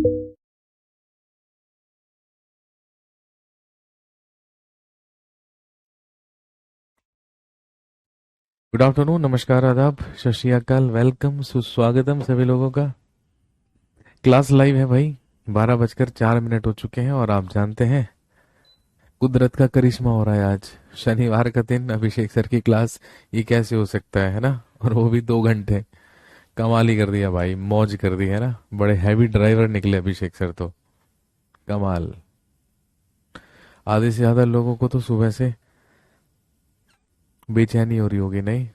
Good afternoon, नमस्कार, आदाब, सत श्री अकाल, वेलकम, सुस्वागतम सभी लोगों का। क्लास लाइव है भाई। 12:04 हो चुके हैं और आप जानते हैं कुदरत का करिश्मा हो रहा है आज। शनिवार का दिन, अभिषेक सर की क्लास। ये कैसे हो सकता है ना? और वो भी 2 घंटे। कमाल ही कर दिया भाई, मौज कर दी है ना। बड़े हैवी ड्राइवर निकले अभिषेक सर तो। कमाल। आधे से ज्यादा लोगों को तो सुबह से बेचैनी हो रही होगी, नहीं?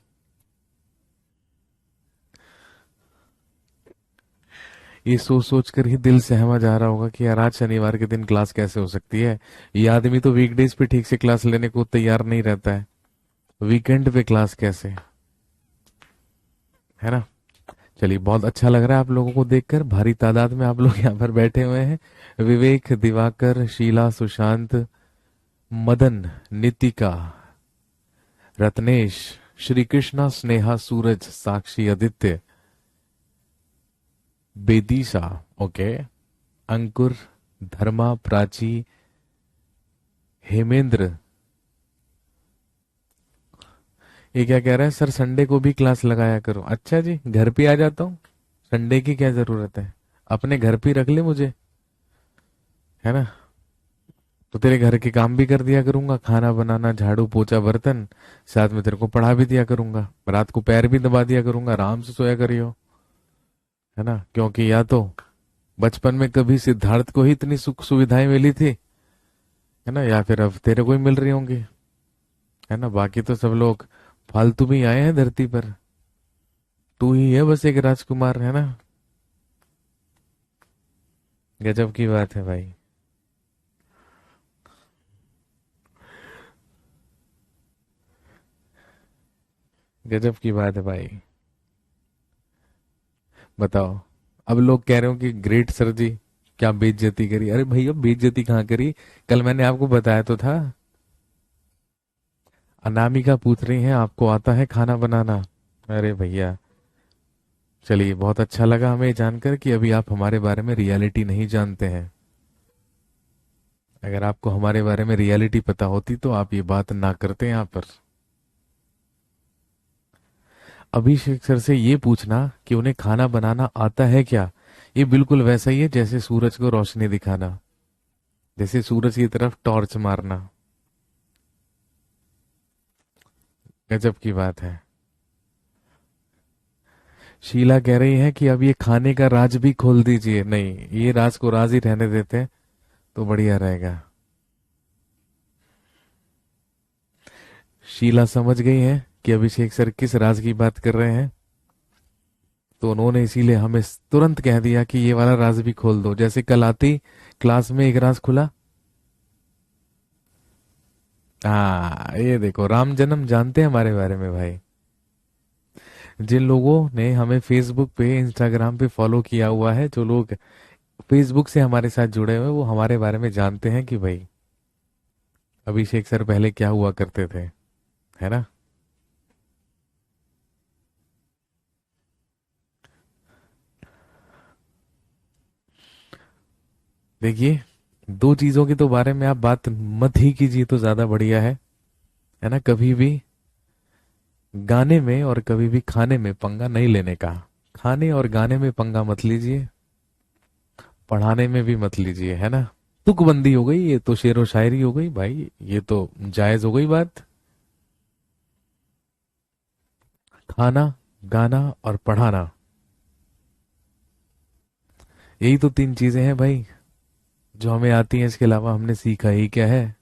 ये सोच सोच कर ही दिल सहमा जा रहा होगा कि यार आज शनिवार के दिन क्लास कैसे हो सकती है। ये आदमी तो वीकडेज पे ठीक से क्लास लेने को तैयार नहीं रहता है, वीकेंड पे क्लास कैसे? है ना। चलिए, बहुत अच्छा लग रहा है आप लोगों को देखकर। भारी तादाद में आप लोग यहाँ पर बैठे हुए हैं। विवेक, दिवाकर, शीला, सुशांत, मदन, नितिका, रत्नेश, श्री कृष्णा, स्नेहा, सूरज, साक्षी, आदित्य, बेदीशा, ओके, अंकुर, धर्मा, प्राची, हेमेंद्र। ये क्या कह रहा है सर, संडे को भी क्लास लगाया करो। अच्छा जी, घर पे आ जाता हूँ। संडे की क्या जरूरत है, अपने घर पे ही रख ले मुझे, है ना। तो तेरे घर के काम भी कर दिया करूंगा, खाना बनाना, झाड़ू पोछा, बर्तन। साथ में तेरे को पढ़ा भी दिया करूंगा, रात को पैर भी दबा दिया करूंगा, आराम से सोया करियो। है ना, क्योंकि या तो बचपन में कभी सिद्धार्थ को ही इतनी सुख सुविधाएं मिली थी, है ना, या फिर अब तेरे को ही मिल रही होंगी। है ना, बाकी तो सब लोग फालतू में ही आए हैं धरती पर। तू ही है बस एक राजकुमार, है ना। गजब की बात है भाई। गजब की बात है भाई। बताओ। अब लोग कह रहे हो कि ग्रेट सर जी, क्या बेइज्जती करी। अरे भैया, बेइज्जती कहाँ करी? कल मैंने आपको बताया तो था। अनामिका पूछ रही हैं आपको आता है खाना बनाना। अरे भैया, चलिए, बहुत अच्छा लगा हमें जानकर कि अभी आप हमारे बारे में रियलिटी नहीं जानते हैं। अगर आपको हमारे बारे में रियलिटी पता होती तो आप ये बात ना करते यहाँ पर। अभिषेक सर से ये पूछना कि उन्हें खाना बनाना आता है क्या, ये बिल्कुल वैसा ही है जैसे सूरज को रोशनी दिखाना, जैसे सूरज की तरफ टॉर्च मारना। गजब की बात है। शीला कह रही है कि अब ये खाने का राज भी खोल दीजिए। नहीं, ये राज को राज ही रहने देते हैं तो बढ़िया रहेगा। शीला समझ गई है कि अभिषेक सर किस राज की बात कर रहे हैं, तो उन्होंने इसीलिए हमें तुरंत कह दिया कि ये वाला राज भी खोल दो। जैसे कल आती क्लास में एक राज खुला। हाँ, ये देखो, राम जन्म जानते हैं हमारे बारे में भाई। जिन लोगों ने हमें फेसबुक पे, इंस्टाग्राम पे फॉलो किया हुआ है, जो लोग फेसबुक से हमारे साथ जुड़े हुए हैं, वो हमारे बारे में जानते हैं कि भाई अभिषेक सर पहले क्या हुआ करते थे, है ना। देखिए, दो चीजों के तो बारे में आप बात मत ही कीजिए तो ज्यादा बढ़िया है ना। कभी भी गाने में और कभी भी खाने में पंगा नहीं लेने का। खाने और गाने में पंगा मत लीजिए, पढ़ाने में भी मत लीजिए, है ना। तुकबंदी हो गई, ये तो शेरो शायरी हो गई भाई, ये तो जायज हो गई बात। खाना, गाना और पढ़ाना, यही तो तीन चीजें हैं भाई जो हमें आती हैं। इसके अलावा हमने सीखा ही क्या है?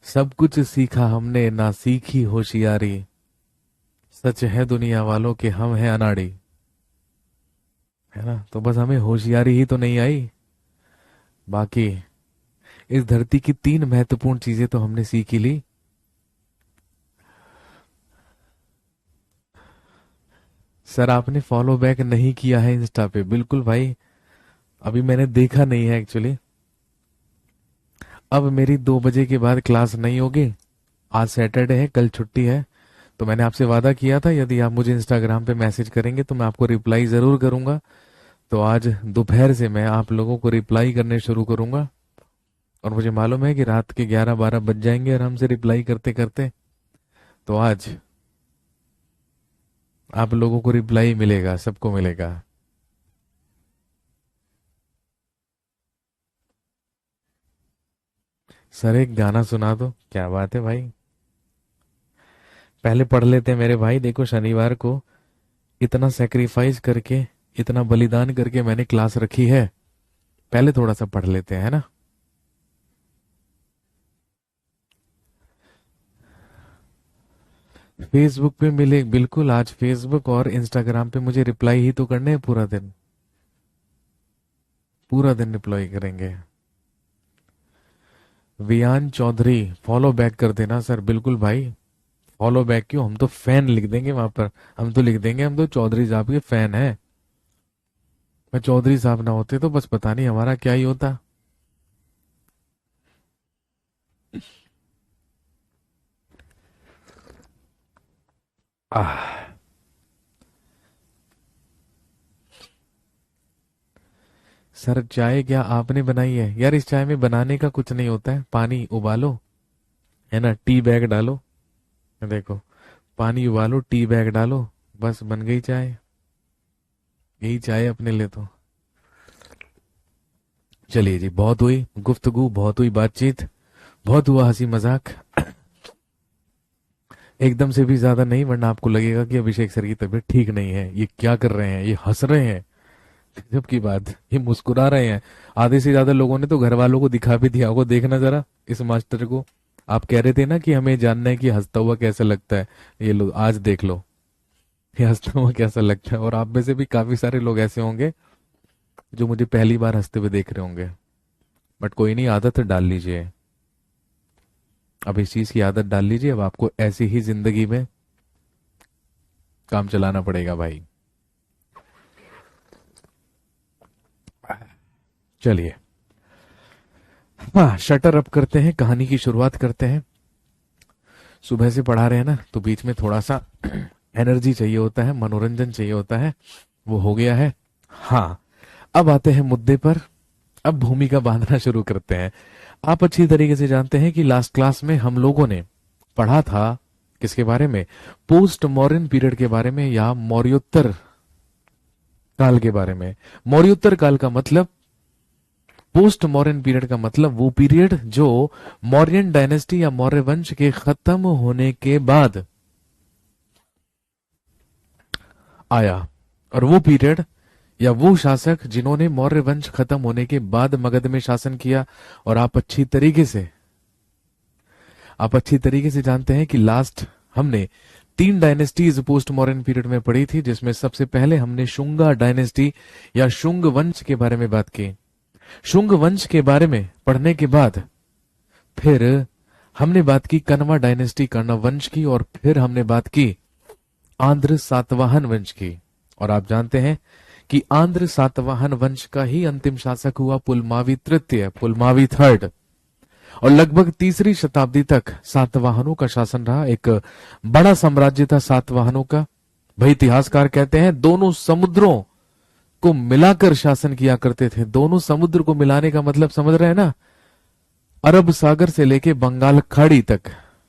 सब कुछ सीखा हमने, ना सीखी होशियारी। सच है दुनिया वालों के हम हैं अनाड़ी। है ना, तो बस हमें होशियारी ही तो नहीं आई। बाकी इस धरती की तीन महत्वपूर्ण चीजें तो हमने सीख ही ली। सर, आपने फॉलो बैक नहीं किया है इंस्टा पे? बिल्कुल भाई, अभी मैंने देखा नहीं है एक्चुअली। अब मेरी 2 बजे के बाद क्लास नहीं होगी। आज सैटरडे है, कल छुट्टी है। तो मैंने आपसे वादा किया था, यदि आप मुझे इंस्टाग्राम पे मैसेज करेंगे तो मैं आपको रिप्लाई जरूर करूंगा। तो आज दोपहर से मैं आप लोगों को रिप्लाई करने शुरू करूंगा, और मुझे मालूम है कि रात के 11-12 बज जाएंगे आराम से रिप्लाई करते करते। तो आज आप लोगों को रिप्लाई मिलेगा, सबको मिलेगा। सर एक गाना सुना दो। क्या बात है भाई, पहले पढ़ लेते हैं मेरे भाई। देखो शनिवार को इतना सेक्रीफाइस करके, इतना बलिदान करके मैंने क्लास रखी है, पहले थोड़ा सा पढ़ लेते हैं, है ना। फेसबुक पे मिले, बिल्कुल। आज फेसबुक और इंस्टाग्राम पे मुझे रिप्लाई ही तो करने हैं पूरा दिन, पूरा दिन रिप्लाई करेंगे। वियान चौधरी फॉलो बैक कर देना सर। बिल्कुल भाई, फॉलो बैक क्यों, हम तो फैन लिख देंगे वहां पर। हम तो लिख देंगे हम तो चौधरी साहब के फैन हैं। मैं चौधरी साहब ना होते तो बस पता नहीं हमारा क्या ही होता। आह, सर चाय क्या आपने बनाई है? यार इस चाय में बनाने का कुछ नहीं होता है, पानी उबालो, है ना, टी बैग डालो, देखो, पानी उबालो, टी बैग डालो, बस बन गई चाय। यही चाय अपने लिए तो। चलिए जी, बहुत हुई गुफ्तगू, बहुत हुई बातचीत, बहुत हुआ हंसी मजाक। एकदम से भी ज्यादा नहीं, वरना आपको लगेगा कि अभिषेक सर की तबीयत ठीक नहीं है, ये क्या कर रहे हैं, ये हंस रहे हैं, गजब की बात, ये मुस्कुरा रहे हैं। आधे से ज्यादा लोगों ने तो घर वालों को दिखा भी दिया होगा। देखना जरा इस मास्टर को। आप कह रहे थे ना कि हमें जानना है कि हंसता हुआ कैसा लगता है, ये लो आज देख लो, ये हंसता हुआ कैसा लगता है। और आप में से भी काफी सारे लोग ऐसे होंगे जो मुझे पहली बार हंसते हुए देख रहे होंगे, बट कोई नहीं, आदत डाल लीजिए। अब इस चीज की आदत डाल लीजिए, अब आपको ऐसी ही जिंदगी में काम चलाना पड़ेगा भाई। चलिए, हाँ, शटर अप करते हैं, कहानी की शुरुआत करते हैं। सुबह से पढ़ा रहे हैं ना, तो बीच में थोड़ा सा एनर्जी चाहिए होता है, मनोरंजन चाहिए होता है, वो हो गया है। हाँ, अब आते हैं मुद्दे पर। अब भूमिका बांधना शुरू करते हैं। आप अच्छी तरीके से जानते हैं कि लास्ट क्लास में हम लोगों ने पढ़ा था किसके बारे में? पोस्ट मॉडर्न पीरियड के बारे में, या मौर्योत्तर काल के बारे में। मौर्योत्तर काल का मतलब, पोस्ट मॉडर्न पीरियड का मतलब वो पीरियड जो मौर्यन डायनेस्टी या मौर्य वंश के खत्म होने के बाद आया, और वो पीरियड या वो शासक जिन्होंने मौर्य वंश खत्म होने के बाद मगध में शासन किया। और आप अच्छी तरीके से जानते हैं कि लास्ट हमने 3 डायनेस्टीज पोस्ट मॉडर्न पीरियड में पढ़ी थी, जिसमें सबसे पहले हमने शुंगा डायनेस्टी या शुंग वंश के बारे में बात की। शुंग वंश के बारे में पढ़ने के बाद फिर हमने बात की कण्वा डायनेस्टी, कण्व वंश की, और फिर हमने बात की आंध्र सातवाहन वंश की। और आप जानते हैं कि आंध्र सातवाहन वंश का ही अंतिम शासक हुआ पुलमावी तृतीय, पुलमावी थर्ड। और लगभग तीसरी शताब्दी तक सातवाहनों का शासन रहा। एक बड़ा साम्राज्य था सातवाहनों का। भाई इतिहासकार कहते हैं दोनों समुद्रों को मिलाकर शासन किया करते थे। दोनों समुद्र को मिलाने का मतलब समझ रहे हैं ना? अरब सागर से लेकर बंगाल खाड़ी तक,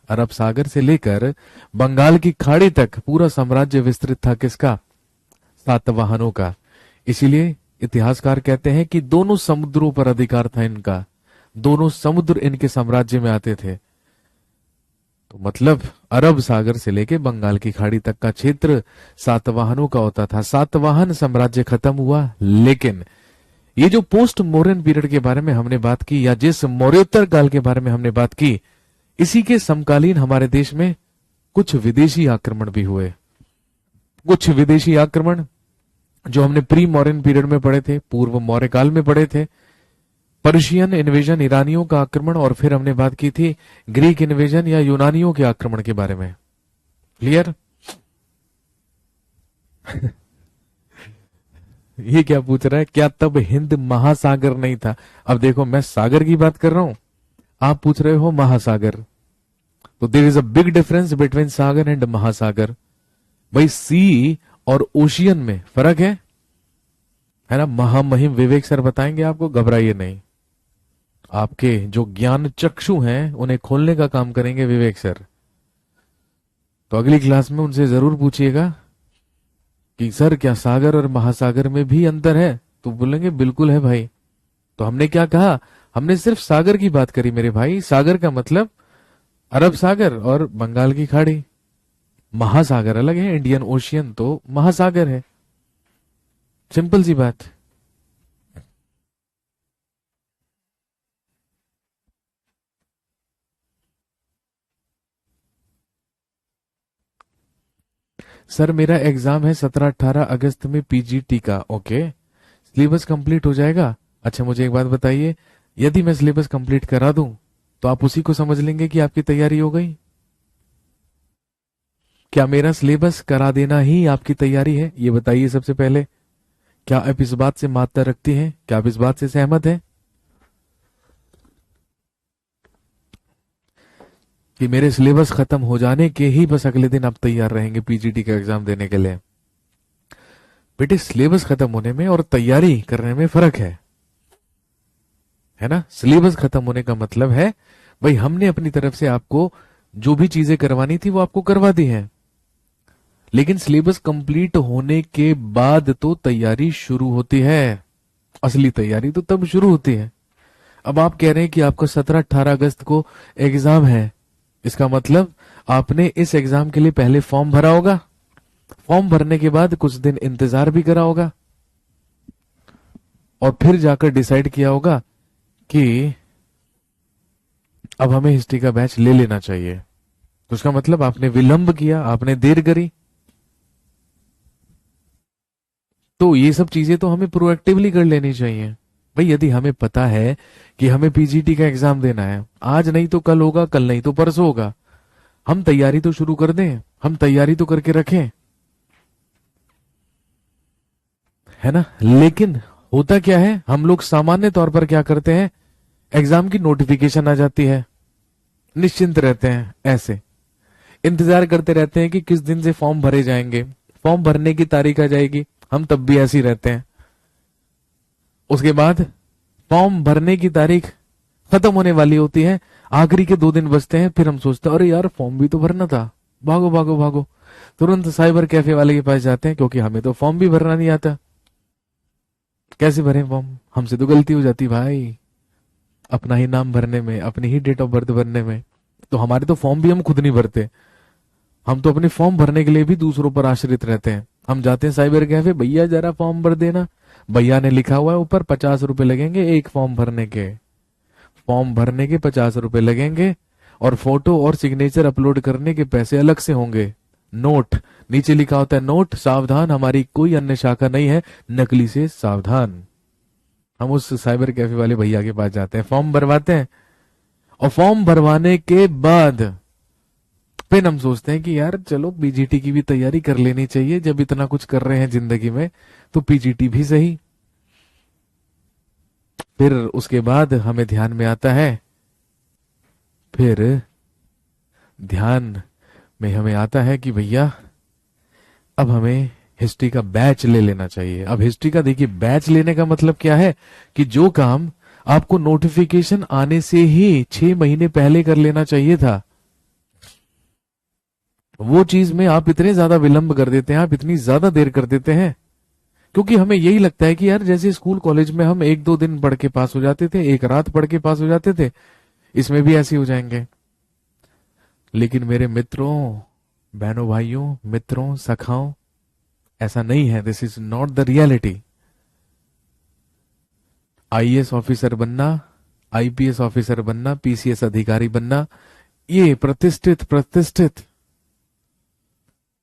अरब सागर से लेकर बंगाल की खाड़ी तक पूरा साम्राज्य विस्तृत था किसका? सातवाहनों का। इसीलिए इतिहासकार कहते हैं कि दोनों समुद्रों पर अधिकार था इनका, दोनों समुद्र इनके साम्राज्य में आते थे। तो मतलब अरब सागर से लेके बंगाल की खाड़ी तक का क्षेत्र सातवाहनों का होता था। सातवाहन साम्राज्य खत्म हुआ, लेकिन ये जो पोस्ट मॉडर्न पीरियड के बारे में हमने बात की, या जिस मौर्योत्तर काल के बारे में हमने बात की, इसी के समकालीन हमारे देश में कुछ विदेशी आक्रमण भी हुए। कुछ विदेशी आक्रमण जो हमने प्री मॉडर्न पीरियड में पढ़े थे, पूर्व मौर्य काल में पढ़े थे। पर्शियन इन्वेजन, ईरानियों का आक्रमण, और फिर हमने बात की थी ग्रीक इन्वेजन या यूनानियों के आक्रमण के बारे में। क्लियर? ये क्या पूछ रहा है, क्या तब हिंद महासागर नहीं था? अब देखो, मैं सागर की बात कर रहा हूं, आप पूछ रहे हो महासागर। तो there is a big difference between sagar and mahasagar. भाई सी और ओशियन में फर्क है। है ना। महामहिम विवेक सर बताएंगे आपको, घबराइए नहीं। आपके जो ज्ञान चक्षु हैं उन्हें खोलने का काम करेंगे विवेक सर। तो अगली क्लास में उनसे जरूर पूछिएगा कि सर क्या सागर और महासागर में भी अंतर है, तो बोलेंगे बिल्कुल है भाई। तो हमने क्या कहा, हमने सिर्फ सागर की बात करी मेरे भाई। सागर का मतलब अरब सागर और बंगाल की खाड़ी। महासागर अलग है, इंडियन ओशियन तो महासागर है। सिंपल सी बात। सर मेरा एग्जाम है 17-18 अगस्त में पीजीटी का। ओके, सिलेबस कंप्लीट हो जाएगा। अच्छा मुझे एक बात बताइए, यदि मैं सिलेबस कंप्लीट करा दूं तो आप उसी को समझ लेंगे कि आपकी तैयारी हो गई? क्या मेरा सिलेबस करा देना ही आपकी तैयारी है? ये बताइए सबसे पहले। क्या आप इस बात से मान्यता रखती हैं? क्या आप इस बात से सहमत हैं कि मेरे सिलेबस खत्म हो जाने के ही बस अगले दिन आप तैयार रहेंगे पीजीटी का एग्जाम देने के लिए? बेटे सिलेबस खत्म होने में और तैयारी करने में फर्क है ना। सिलेबस खत्म होने का मतलब है भाई हमने अपनी तरफ से आपको जो भी चीजें करवानी थी वो आपको करवा दी है। लेकिन सिलेबस कंप्लीट होने के बाद तो तैयारी शुरू होती है। असली तैयारी तो तब शुरू होती है। अब आप कह रहे हैं कि आपका 17-18 अगस्त को एग्जाम है, इसका मतलब आपने इस एग्जाम के लिए पहले फॉर्म भरा होगा, फॉर्म भरने के बाद कुछ दिन इंतजार भी करा होगा, और फिर जाकर डिसाइड किया होगा कि अब हमें हिस्ट्री का बैच ले लेना चाहिए। तो उसका मतलब आपने विलंब किया, आपने देर करी। तो ये सब चीजें तो हमें प्रोएक्टिवली कर लेनी चाहिए भाई। यदि हमें पता है कि हमें पीजीटी का एग्जाम देना है, आज नहीं तो कल होगा, कल नहीं तो परसों होगा, हम तैयारी तो शुरू कर दें, हम तैयारी तो करके रखें, है ना। लेकिन होता क्या है, हम लोग सामान्य तौर पर क्या करते हैं, एग्जाम की नोटिफिकेशन आ जाती है, निश्चिंत रहते हैं, ऐसे इंतजार करते रहते हैं कि किस दिन से फॉर्म भरे जाएंगे, फॉर्म भरने की तारीख आ जाएगी, हम तब भी ऐसे ही रहते हैं। उसके बाद फॉर्म भरने की तारीख खत्म होने वाली होती है, आखिरी के 2 दिन बचते हैं, फिर हम सोचते हैं अरे यार फॉर्म भी तो भरना था, भागो भागो भागो, तुरंत साइबर कैफे वाले के पास जाते हैं, क्योंकि हमें तो फॉर्म भी भरना नहीं आता। कैसे भरें फॉर्म, हमसे तो गलती हो जाती भाई, अपना ही नाम भरने में, अपनी ही डेट ऑफ बर्थ भरने में। तो हमारे तो फॉर्म भी हम खुद नहीं भरते, हम तो अपने फॉर्म भरने के लिए भी दूसरों पर आश्रित रहते हैं। हम जाते हैं साइबर कैफे, भैया जरा फॉर्म भर देना, भैया ने लिखा हुआ है ऊपर 50 रुपए लगेंगे एक फॉर्म भरने के, फॉर्म भरने के 50 रुपए लगेंगे, और फोटो और सिग्नेचर अपलोड करने के पैसे अलग से होंगे। नोट नीचे लिखा होता है, नोट सावधान हमारी कोई अन्य शाखा नहीं है, नकली से सावधान। हम उस साइबर कैफे वाले भैया के पास जाते हैं, फॉर्म भरवाते हैं, और फॉर्म भरवाने के बाद फिर हम सोचते हैं कि यार चलो पीजीटी की भी तैयारी कर लेनी चाहिए, जब इतना कुछ कर रहे हैं जिंदगी में तो पीजीटी भी सही। फिर उसके बाद हमें ध्यान में आता है, फिर ध्यान में हमें आता है कि भैया अब हमें हिस्ट्री का बैच ले लेना चाहिए। अब हिस्ट्री का देखिए बैच लेने का मतलब क्या है, कि जो काम आपको नोटिफिकेशन आने से ही 6 महीने पहले कर लेना चाहिए था, वो चीज में आप इतने ज्यादा विलंब कर देते हैं, आप इतनी ज्यादा देर कर देते हैं, क्योंकि हमें यही लगता है कि यार जैसे स्कूल कॉलेज में हम 1-2 दिन पढ़ के पास हो जाते थे, एक रात पढ़ के पास हो जाते थे, इसमें भी ऐसे हो जाएंगे। लेकिन मेरे मित्रों, बहनों, भाइयों, मित्रों, सखाओं, ऐसा नहीं है। This is not the reality. IAS officer बनना, आईपीएस ऑफिसर बनना, पीसीएस अधिकारी बनना, ये प्रतिष्ठित प्रतिष्ठित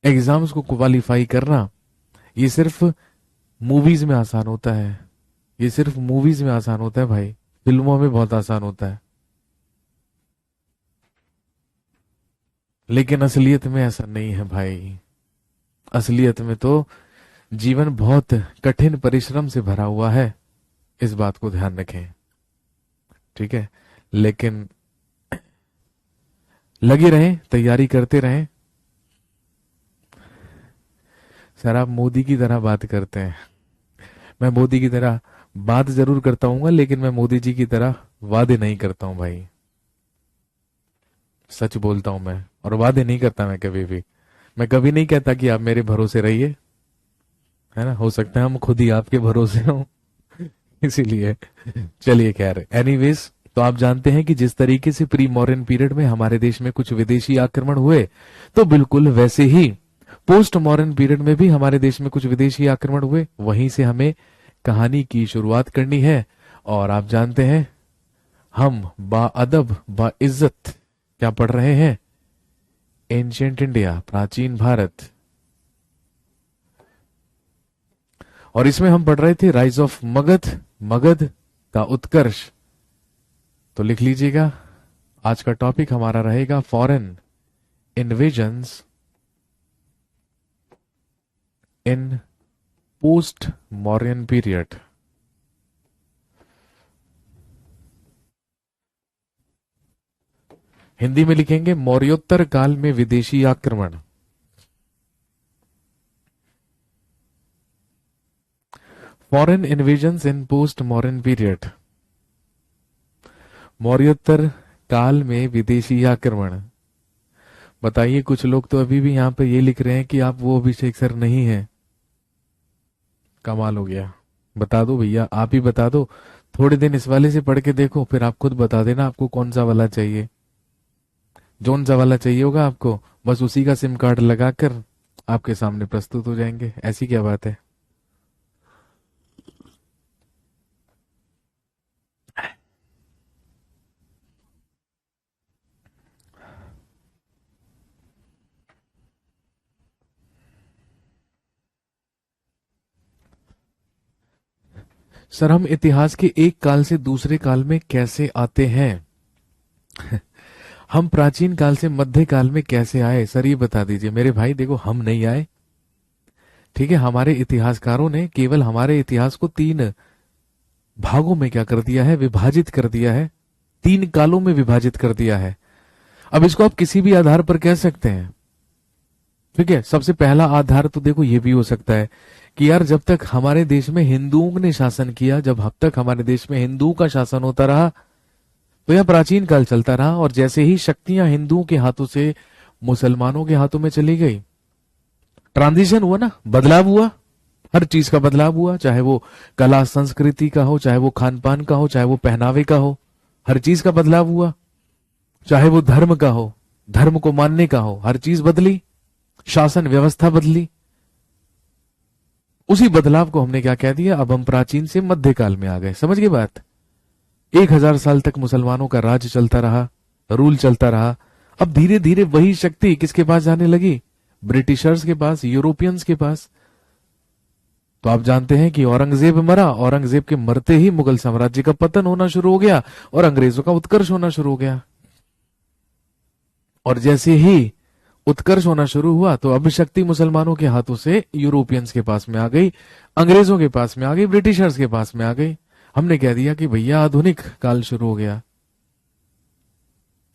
एग्जाम्स को क्वालिफाई करना, ये सिर्फ मूवीज में आसान होता है। ये सिर्फ मूवीज में आसान होता है भाई, फिल्मों में बहुत आसान होता है, लेकिन असलियत में ऐसा नहीं है भाई। असलियत में तो जीवन बहुत कठिन परिश्रम से भरा हुआ है, इस बात को ध्यान रखें, ठीक है। लेकिन लगे रहें, तैयारी करते रहें। सर आप मोदी की तरह बात करते हैं, मैं मोदी की तरह बात जरूर करता हूँ, लेकिन मैं मोदी जी की तरह वादे नहीं करता हूँ भाई। सच बोलता हूं मैं, और वादे नहीं करता मैं कभी भी। मैं कभी नहीं कहता कि आप मेरे भरोसे रहिए, है ना, हो सकता है हम खुद ही आपके भरोसे हों। इसीलिए चलिए, खैर, एनीवेज, तो आप जानते हैं कि जिस तरीके से प्री मॉडर्न पीरियड में हमारे देश में कुछ विदेशी आक्रमण हुए, तो बिल्कुल वैसे ही पोस्ट मॉडर्न पीरियड में भी हमारे देश में कुछ विदेशी आक्रमण हुए। वहीं से हमें कहानी की शुरुआत करनी है। और आप जानते हैं, हम बाअदब बाइज्जत क्या पढ़ रहे हैं? एंशियंट इंडिया, प्राचीन भारत। और इसमें हम पढ़ रहे थे राइज ऑफ मगध, मगध का उत्कर्ष। तो लिख लीजिएगा, आज का टॉपिक हमारा रहेगा फॉरेन इन्वेजन्स इन पोस्ट मॉडर्न पीरियड। हिंदी में लिखेंगे मौर्योत्तर काल में विदेशी आक्रमण। फॉरेन इन्वेजन्स इन पोस्ट मॉडर्न पीरियड, मौर्योत्तर काल में विदेशी आक्रमण। बताइए, कुछ लोग तो अभी भी यहां पे ये लिख रहे हैं कि आप वो अभिषेक सर नहीं है। कमाल हो गया। बता दो भैया, आप ही बता दो। थोड़े दिन इस वाले से पढ़ के देखो, फिर आप खुद बता देना आपको कौन सा वाला चाहिए। जोन सा वाला चाहिए होगा आपको, बस उसी का सिम कार्ड लगाकर आपके सामने प्रस्तुत हो जाएंगे। ऐसी क्या बात है। सर, हम इतिहास के एक काल से दूसरे काल में कैसे आते हैं? हम प्राचीन काल से मध्य काल में कैसे आए, सर ये बता दीजिए। मेरे भाई देखो, हम नहीं आए, ठीक है। हमारे इतिहासकारों ने केवल हमारे इतिहास को तीन भागों में क्या कर दिया है, विभाजित कर दिया है। तीन कालों में विभाजित कर दिया है। अब इसको आप किसी भी आधार पर कह सकते हैं, ठीक है। सबसे पहला आधार तो देखो ये भी हो सकता है कि यार, जब तक हमारे देश में हिंदुओं ने शासन किया, जब अब तक हमारे देश में हिंदुओं का शासन होता रहा, तो यह प्राचीन काल चलता रहा। और जैसे ही शक्तियां हिंदुओं के हाथों से मुसलमानों के हाथों में चली गई, ट्रांजिशन हुआ ना, बदलाव हुआ। हर चीज का बदलाव हुआ, चाहे वो कला संस्कृति का हो, चाहे वो खान पान का हो, चाहे वो पहनावे का हो, हर चीज का बदलाव हुआ। चाहे वो धर्म का हो, धर्म को मानने का हो, हर चीज बदली। शासन व्यवस्था बदली। उसी बदलाव को हमने क्या कह दिया, अब हम प्राचीन से मध्यकाल में आ गए। समझ गए बात? 1000 साल तक मुसलमानों का राज चलता रहा, रूल चलता रहा। अब धीरे धीरे वही शक्ति किसके पास जाने लगी? ब्रिटिशर्स के पास, यूरोपियंस के पास। तो आप जानते हैं कि औरंगजेब मरा, औरंगजेब के मरते ही मुगल साम्राज्य का पतन होना शुरू हो गया और अंग्रेजों का उत्कर्ष होना शुरू हो गया। और जैसे ही उत्कर्ष होना शुरू हुआ, तो अब शक्ति मुसलमानों के हाथों से यूरोपियंस के पास में आ गई, अंग्रेजों के पास में आ गई, ब्रिटिशर्स के पास में आ गई। हमने कह दिया कि भैया आधुनिक काल शुरू हो गया।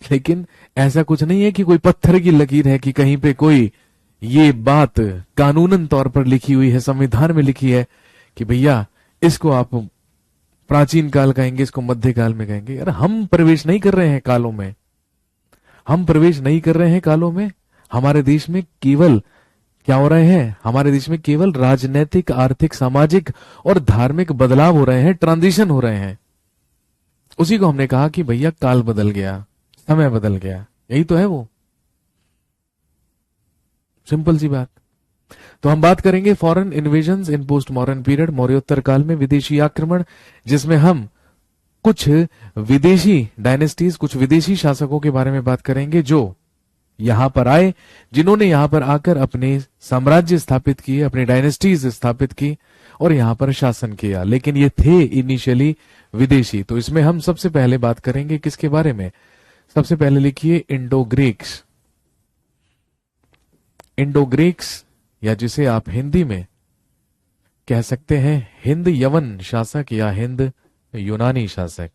लेकिन ऐसा कुछ नहीं है कि कोई पत्थर की लकीर है कि कहीं पे कोई ये बात कानूनन तौर पर लिखी हुई है, संविधान में लिखी है कि भैया इसको आप प्राचीन काल कहेंगे, इसको मध्यकाल में कहेंगे। यार, हम प्रवेश नहीं कर रहे हैं कालों में, हम प्रवेश नहीं कर रहे हैं कालों में। हमारे देश में केवल क्या हो रहे हैं, हमारे देश में केवल राजनीतिक, आर्थिक, सामाजिक और धार्मिक बदलाव हो रहे हैं, ट्रांजिशन हो रहे हैं। उसी को हमने कहा कि भैया काल बदल गया, समय बदल गया। यही तो है वो, सिंपल सी बात। तो हम बात करेंगे फॉरेन इन्वेजन्स इन पोस्ट मॉडर्न पीरियड, मौर्योत्तर काल में विदेशी आक्रमण, जिसमें हम कुछ विदेशी डायनेस्टीज, कुछ विदेशी शासकों के बारे में बात करेंगे जो यहां पर आए, जिन्होंने यहां पर आकर अपने साम्राज्य स्थापित किए, अपनी डायनेस्टीज स्थापित की और यहां पर शासन किया। लेकिन ये थे इनिशियली विदेशी। तो इसमें हम सबसे पहले बात करेंगे किसके बारे में? सबसे पहले लिखिए इंडो ग्रीक्स। इंडो ग्रीक्स, या जिसे आप हिंदी में कह सकते हैं हिंद यवन शासक या हिंद यूनानी शासक।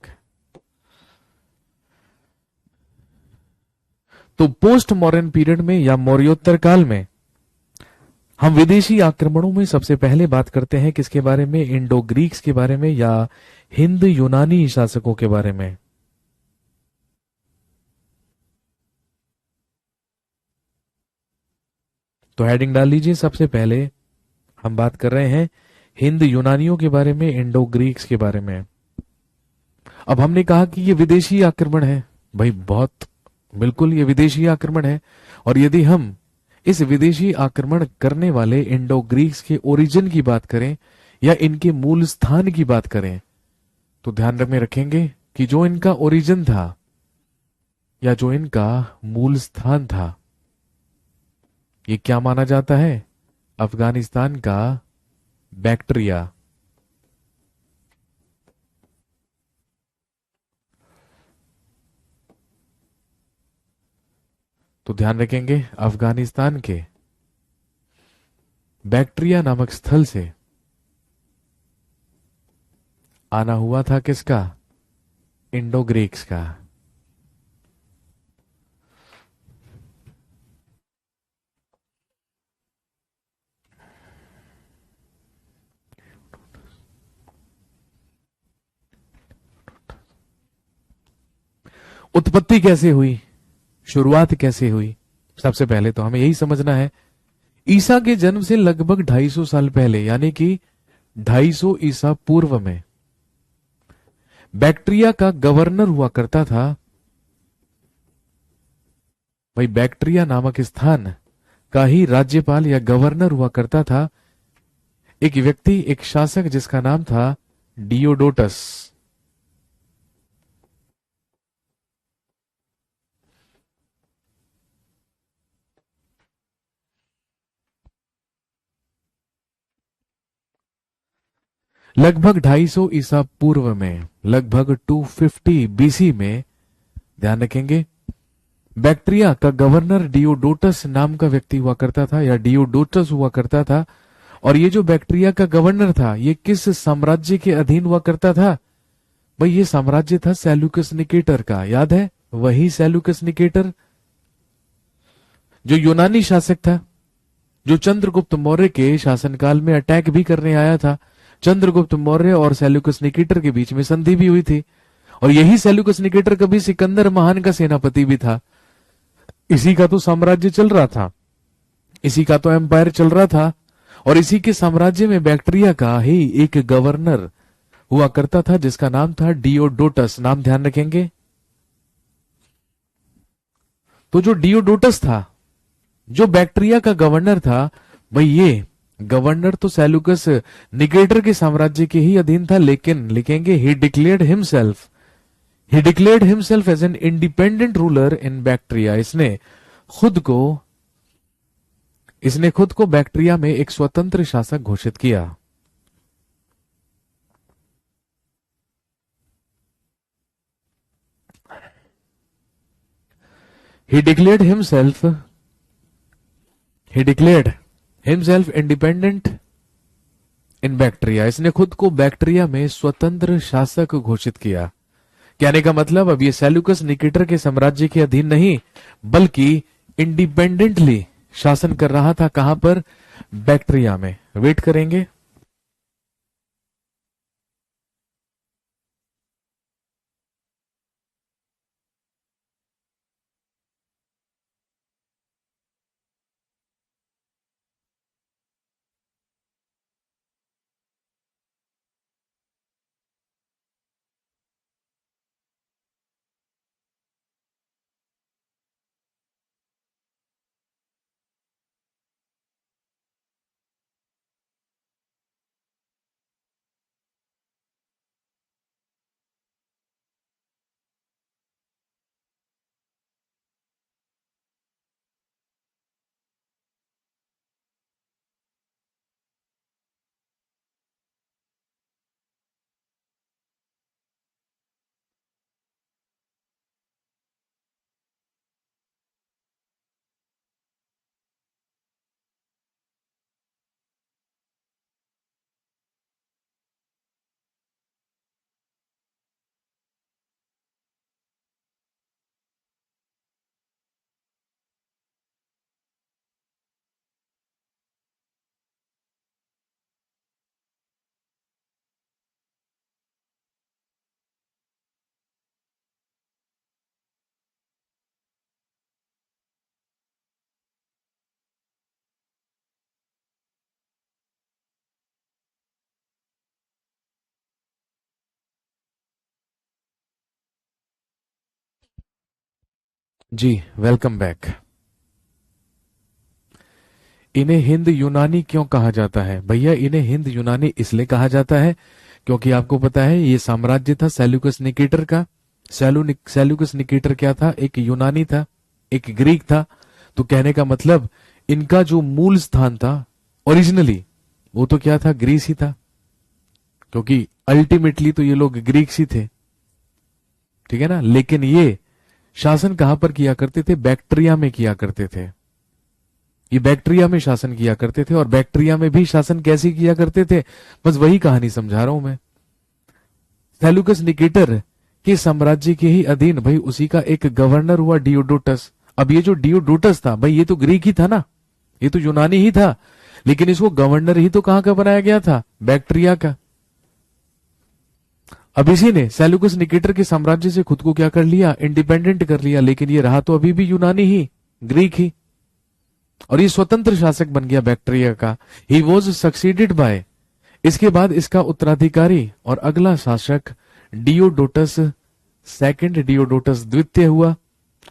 तो पोस्ट मॉडर्न पीरियड में या मौर्योत्तर काल में हम विदेशी आक्रमणों में सबसे पहले बात करते हैं किसके बारे में, इंडो ग्रीक्स के बारे में या हिंद यूनानी शासकों के बारे में। तो हेडिंग डाल लीजिए, सबसे पहले हम बात कर रहे हैं हिंद यूनानियों के बारे में, इंडो ग्रीक्स के बारे में। अब हमने कहा कि ये विदेशी आक्रमण है, भाई बहुत बिल्कुल ये विदेशी आक्रमण है। और यदि हम इस विदेशी आक्रमण करने वाले इंडो ग्रीक्स के ओरिजिन की बात करें या इनके मूल स्थान की बात करें, तो ध्यान में रखेंगे कि जो इनका ओरिजिन था या जो इनका मूल स्थान था, ये क्या माना जाता है, अफगानिस्तान का बैक्ट्रिया। तो ध्यान रखेंगे अफगानिस्तान के बैक्ट्रिया नामक स्थल से आना हुआ था किसका, इंडो ग्रीक्स का। उत्पत्ति कैसे हुई, शुरुआत कैसे हुई, सबसे पहले तो हमें यही समझना है। ईसा के जन्म से लगभग 250 साल पहले, यानी कि 250 ईसा पूर्व में बैक्ट्रिया का गवर्नर हुआ करता था। भाई बैक्ट्रिया नामक स्थान का ही राज्यपाल या गवर्नर हुआ करता था एक व्यक्ति, एक शासक जिसका नाम था डियोडोटस। लगभग 250 ईसा पूर्व में, लगभग 250 बीसी में, ध्यान रखेंगे, बैक्ट्रिया का गवर्नर डियोडोटस नाम का व्यक्ति हुआ करता था या डियोडोटस हुआ करता था। और ये जो बैक्ट्रिया का गवर्नर था, ये किस साम्राज्य के अधीन हुआ करता था, भाई ये साम्राज्य था सेल्यूकस निकेटर का। याद है, वही सेल्यूकस निकेटर जो यूनानी शासक था, जो चंद्रगुप्त मौर्य के शासनकाल में अटैक भी करने आया था। चंद्रगुप्त मौर्य और सेल्यूकस निकेटर के बीच में संधि भी हुई थी, और यही सेल्यूकस निकेटर कभी सिकंदर महान का सेनापति भी था। इसी का तो साम्राज्य चल रहा था, इसी का तो एम्पायर चल रहा था, और इसी के साम्राज्य में बैक्ट्रिया का ही एक गवर्नर हुआ करता था जिसका नाम था डियोडोटस। नाम ध्यान रखेंगे। तो जो डियोडोटस था, जो बैक्ट्रिया का गवर्नर था, भाई ये गवर्नर तो सेल्यूकस निकेटर के साम्राज्य के ही अधीन था, लेकिन लिखेंगे he declared himself as an independent ruler in Bactria. इसने खुद को बैक्ट्रिया में एक स्वतंत्र शासक घोषित किया। ही declared himself he declared himself independent in Bactria. इसने खुद को बैक्ट्रिया में स्वतंत्र शासक घोषित किया। कहने का मतलब, अब ये सेल्यूकस निकेटर के साम्राज्य के अधीन नहीं, बल्कि इंडिपेंडेंटली शासन कर रहा था। कहां पर, बैक्ट्रिया में। वेट करेंगे। जी, वेलकम बैक। इन्हें हिंद यूनानी क्यों कहा जाता है भैया? इन्हें हिंद यूनानी इसलिए कहा जाता है क्योंकि आपको पता है ये साम्राज्य था सेल्यूकस निकेटर का। सेल्यूकस निकेटर क्या था? एक यूनानी था, एक ग्रीक था। तो कहने का मतलब इनका जो मूल स्थान था ओरिजिनली, वो तो क्या था? ग्रीस ही था, क्योंकि अल्टीमेटली तो ये लोग ग्रीक्स ही थे, ठीक है ना। लेकिन ये शासन कहां पर किया करते थे? बैक्ट्रिया में किया करते थे। ये बैक्ट्रिया में शासन किया करते थे, और बैक्ट्रिया में भी शासन कैसे किया करते थे? बस वही कहानी समझा रहा हूं मैं। सेल्यूकस निकेटर के साम्राज्य के ही अधीन भाई उसी का एक गवर्नर हुआ डियोडोटस। अब ये जो डियोडोटस था भाई, ये तो ग्रीक ही था ना, ये तो यूनानी ही था, लेकिन इसको गवर्नर ही तो कहां का बनाया गया था? बैक्ट्रिया का। अब इसी ने सेल्यूकस निकेटर के साम्राज्य से खुद को क्या कर लिया? इंडिपेंडेंट कर लिया। लेकिन ये रहा तो अभी भी यूनानी ही, ग्रीक ही, और ये स्वतंत्र शासक बन गया बैक्ट्रिया का। ही वॉज सक्सीडेड बाय, इसके बाद इसका उत्तराधिकारी और अगला शासक डियोडोटस सेकंड, डियोडोटस द्वितीय हुआ।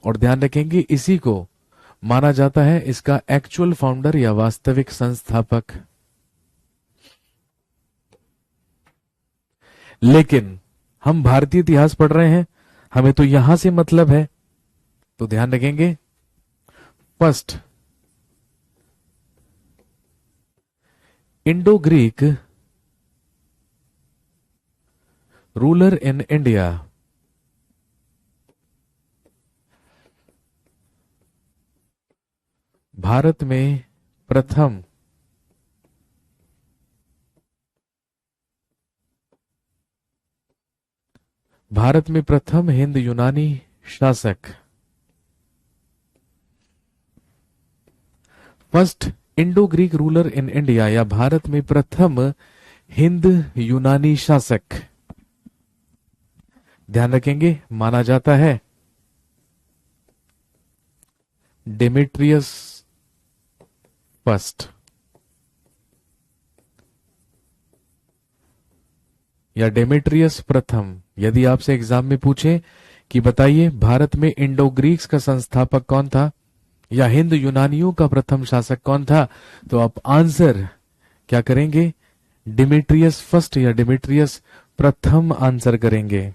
और ध्यान रखेंगे इसी को माना जाता है इसका एक्चुअल फाउंडर या वास्तविक संस्थापक। लेकिन हम भारतीय इतिहास पढ़ रहे हैं, हमें तो यहां से मतलब है, तो ध्यान रखेंगे। First Indo Greek ruler in India. Bharat में प्रथम हिंद यूनानी शासक। First Indo Greek ruler in India, या भारत में प्रथम हिंद यूनानी शासक, ध्यान रखेंगे, माना जाता है डेमेट्रियस फर्स्ट, या डेमेट्रियस प्रथम। यदि आपसे एग्जाम में पूछे कि बताइए भारत में इंडो ग्रीक्स का संस्थापक कौन था, या हिंद यूनानियों का प्रथम शासक कौन था, तो आप आंसर क्या करेंगे? डिमेट्रियस फर्स्ट या डिमेट्रियस प्रथम आंसर करेंगे।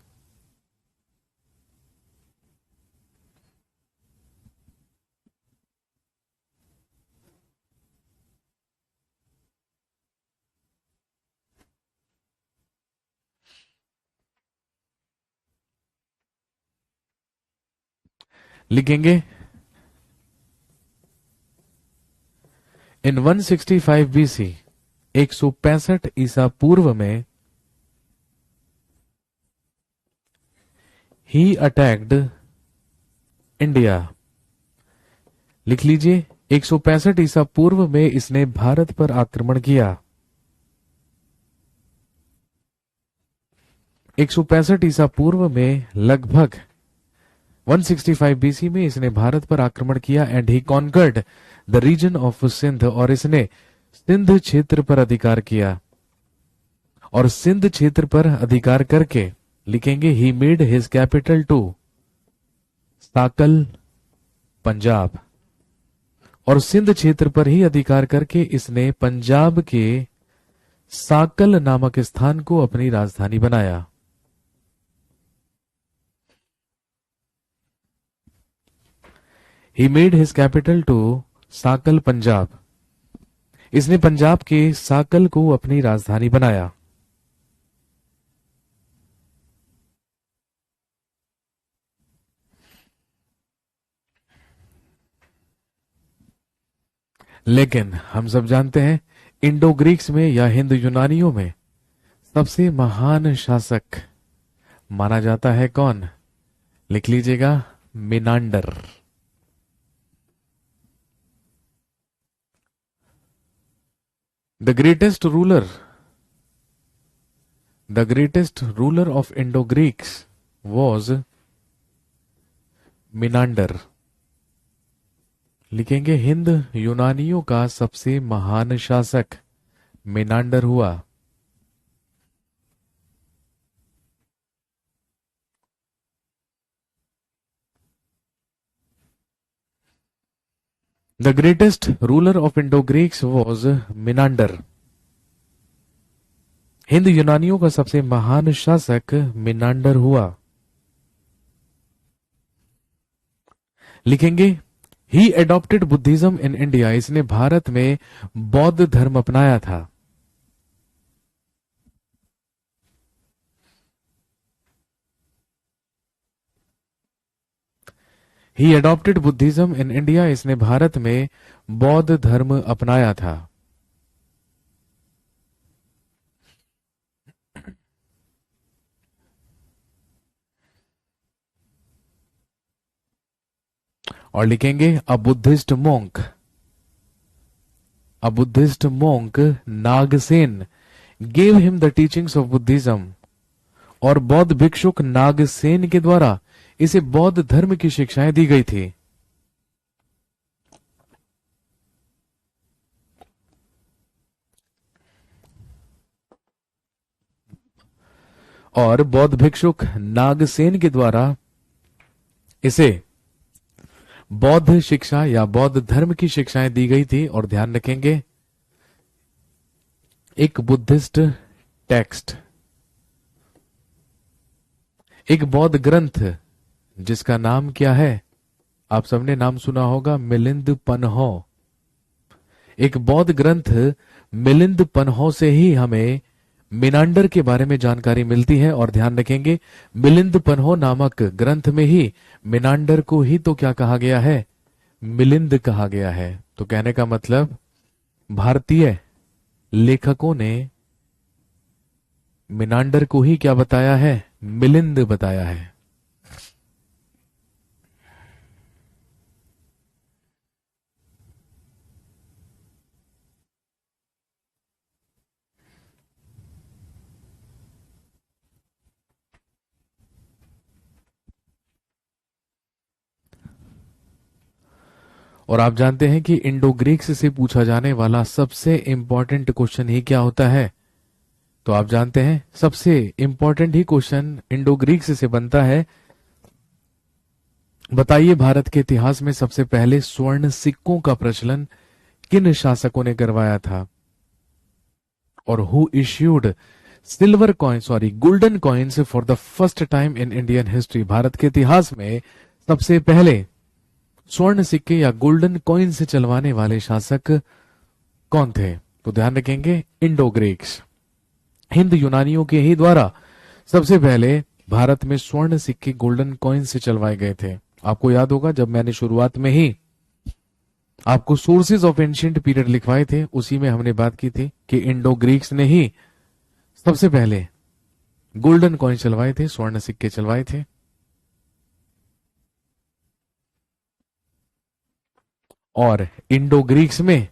लिखेंगे इन 165 बीसी, 165 ईसा पूर्व में, ही अटैक्ड इंडिया। लिख लीजिए 165 ईसा पूर्व में इसने भारत पर आक्रमण किया। 165 ईसा पूर्व में लगभग 165 बीसी में इसने भारत पर आक्रमण किया, and he conquered the region of Sindh, और इसने सिंध क्षेत्र पर अधिकार किया। और सिंध क्षेत्र पर अधिकार करके लिखेंगे he made his capital to Sakal Punjab. और सिंध क्षेत्र पर ही अधिकार करके इसने पंजाब के साकल नामक स्थान को अपनी राजधानी बनाया। He made his capital to Sakal Punjab, इसने पंजाब के साकल को अपनी राजधानी बनाया। लेकिन हम सब जानते हैं इंडो ग्रीक्स में या हिंद यूनानियों में सबसे महान शासक माना जाता है कौन? लिख लीजिएगा, Menander. The greatest ruler of Indo Greeks was Menander. लिखेंगे हिंद यूनानियों का सबसे महान शासक मिनांडर हुआ। The greatest ruler of Indo Greeks was Menander. Hind यूनानियों का सबसे महान शासक मिनांडर हुआ। लिखेंगे ही एडॉप्टेड बुद्धिज्म इन इंडिया। इसने भारत में बौद्ध धर्म अपनाया था। ही एडॉप्टेड बुद्धिज्म इन इंडिया। इसने भारत में बौद्ध धर्म अपनाया था। और लिखेंगे a Buddhist monk. A Buddhist monk Nagasena gave him the teachings of Buddhism. और बौद्ध भिक्षुक नागसेन के द्वारा इसे बौद्ध धर्म की शिक्षाएं दी गई थी। और बौद्ध भिक्षुक नागसेन के द्वारा इसे बौद्ध शिक्षा या बौद्ध धर्म की शिक्षाएं दी गई थी। और ध्यान रखेंगे एक बुद्धिस्ट टेक्स्ट, एक बौद्ध ग्रंथ जिसका नाम क्या है, आप सबने नाम सुना होगा, मिलिंद पन्हो। एक बौद्ध ग्रंथ मिलिंद पन्हो से ही हमें मिनांडर के बारे में जानकारी मिलती है। और ध्यान रखेंगे मिलिंद पन्हो नामक ग्रंथ में ही मिनांडर को ही तो क्या कहा गया है, मिलिंद कहा गया है। तो कहने का मतलब भारतीय लेखकों ने मिनांडर को ही क्या बताया है, मिलिंद बताया है। और आप जानते हैं कि इंडो ग्रीक्स से पूछा जाने वाला सबसे इंपॉर्टेंट क्वेश्चन ही क्या होता है, तो आप जानते हैं सबसे इंपॉर्टेंट ही क्वेश्चन इंडो ग्रीक्स से बनता है। बताइए भारत के इतिहास में सबसे पहले स्वर्ण सिक्कों का प्रचलन किन शासकों ने करवाया था। और who issued silver coin golden coins for the first time in Indian history. Bharat के इतिहास में सबसे पहले स्वर्ण सिक्के या गोल्डन कॉइन से चलवाने वाले शासक कौन थे। तो ध्यान रखेंगे इंडो ग्रीक्स, हिंद यूनानियों के ही द्वारा सबसे पहले भारत में स्वर्ण सिक्के गोल्डन कॉइन से चलवाए गए थे। आपको याद होगा जब मैंने शुरुआत में ही आपको सोर्सेज ऑफ एंशिएंट पीरियड लिखवाए थे, उसी में हमने बात की थी कि इंडो ग्रीक्स ने ही सबसे पहले गोल्डन कॉइन चलवाए थे, स्वर्ण सिक्के चलवाए थे। और इंडो ग्रीक्स में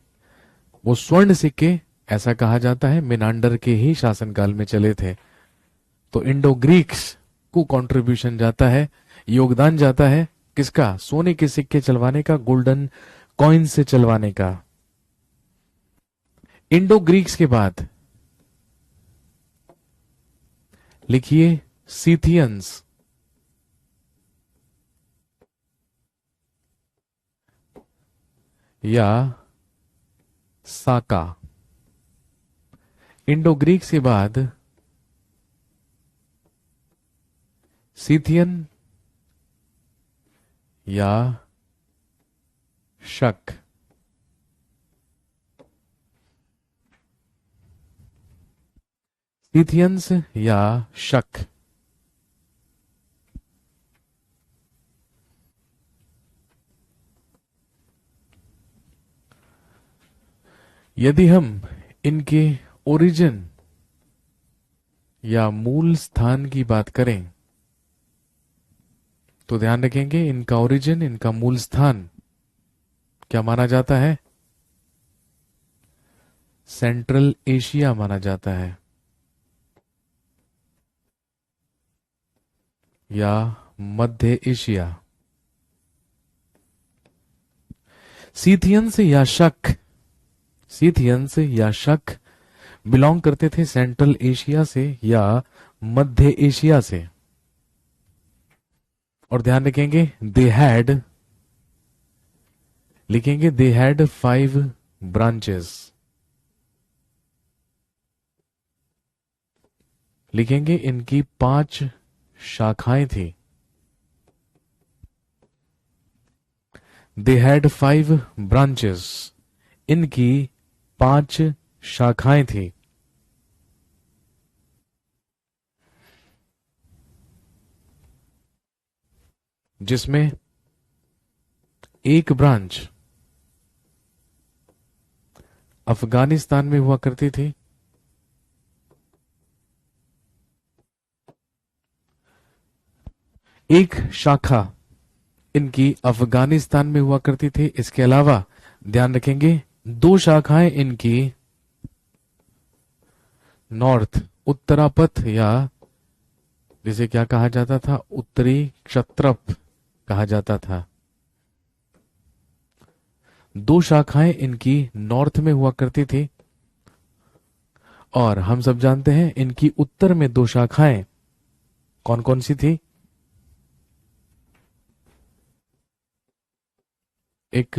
वो स्वर्ण सिक्के ऐसा कहा जाता है मिनांडर के ही शासनकाल में चले थे। तो इंडो ग्रीक्स को कंट्रीब्यूशन जाता है, योगदान जाता है किसका, सोने के सिक्के चलवाने का, गोल्डन कॉइन से चलवाने का। इंडो ग्रीक्स के बाद लिखिए सीथियंस। या साका। इंडो ग्रीक्स के बाद सीथियन या शक। सीथियंस या शक। यदि हम इनके ओरिजिन या मूल स्थान की बात करें तो ध्यान रखेंगे इनका ओरिजिन, इनका मूल स्थान क्या माना जाता है, सेंट्रल एशिया माना जाता है या मध्य एशिया। सीथियंस या शक, सीथियंस या शक बिलोंग करते थे सेंट्रल एशिया से या मध्य एशिया से। और ध्यान रखेंगे दे हैड लिखेंगे दे हैड 5 ब्रांचेस। लिखेंगे इनकी 5 शाखाएं थी। दे हैड 5 ब्रांचेस, इनकी 5 शाखाएं थी। जिसमें एक ब्रांच अफगानिस्तान में हुआ करती थी, एक शाखा इनकी अफगानिस्तान में हुआ करती थी। इसके अलावा ध्यान रखेंगे 2 शाखाएं इनकी नॉर्थ उत्तरापथ, या जिसे क्या कहा जाता था, उत्तरी क्षत्रप कहा जाता था। 2 शाखाएं इनकी नॉर्थ में हुआ करती थी, और हम सब जानते हैं इनकी उत्तर में 2 शाखाएं कौन कौन सी थी। एक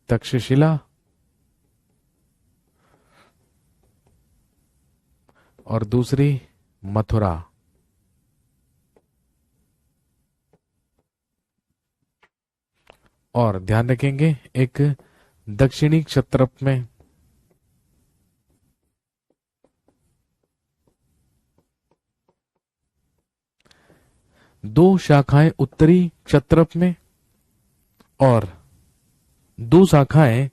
तक्षशिला और दूसरी मथुरा। और ध्यान रखेंगे एक दक्षिणी क्षत्रप में, दो शाखाएं उत्तरी क्षत्रप में और 2 शाखाएं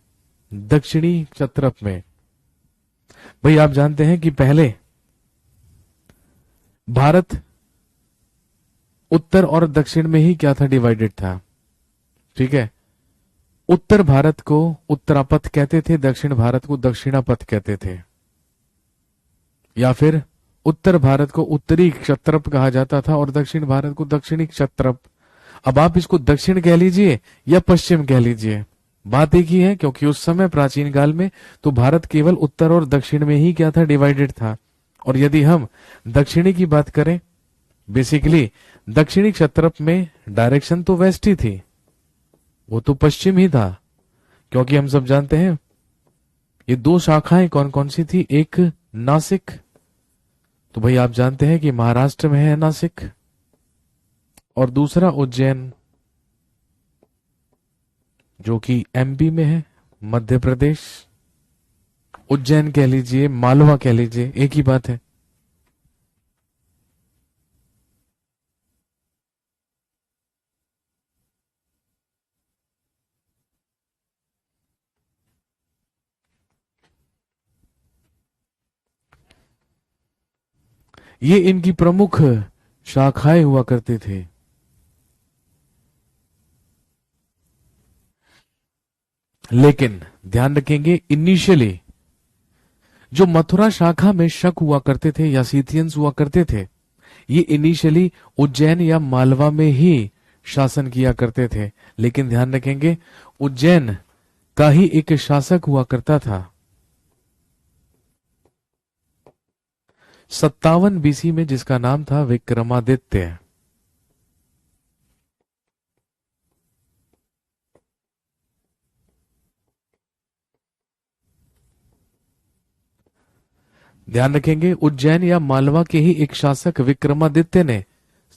दक्षिणी क्षत्रप में। भाई आप जानते हैं कि पहले भारत उत्तर और दक्षिण में ही क्या था, डिवाइडेड था। ठीक है, उत्तर भारत को उत्तरापथ कहते थे, दक्षिण भारत को दक्षिणापथ कहते थे, या फिर उत्तर भारत को उत्तरी क्षत्रप कहा जाता था और दक्षिण भारत को दक्षिणी क्षत्रप। अब आप इसको दक्षिण कह लीजिए या पश्चिम कह लीजिए, बात एक ही है, क्योंकि उस समय प्राचीन काल में तो भारत केवल उत्तर और दक्षिण में ही क्या था, डिवाइडेड था। और यदि हम दक्षिणी की बात करें, बेसिकली दक्षिणी क्षत्रप में डायरेक्शन तो वेस्ट ही थी, वो तो पश्चिम ही था, क्योंकि हम सब जानते हैं ये 2 शाखाएं कौन कौन सी थी। एक नासिक, तो भाई आप जानते हैं कि महाराष्ट्र में है नासिक, और दूसरा उज्जैन जो कि एमपी में है, मध्य प्रदेश। उज्जैन कह लीजिए, मालवा कह लीजिए, एक ही बात है। ये इनकी प्रमुख शाखाएं हुआ करती थी। लेकिन ध्यान रखेंगे इनिशियली जो मथुरा शाखा में शक हुआ करते थे या सीथियंस हुआ करते थे, ये इनिशियली उज्जैन या मालवा में ही शासन किया करते थे। लेकिन ध्यान रखेंगे उज्जैन का ही एक शासक हुआ करता था 57 बीसी में, जिसका नाम था विक्रमादित्य। ध्यान रखेंगे उज्जैन या मालवा के ही एक शासक विक्रमादित्य ने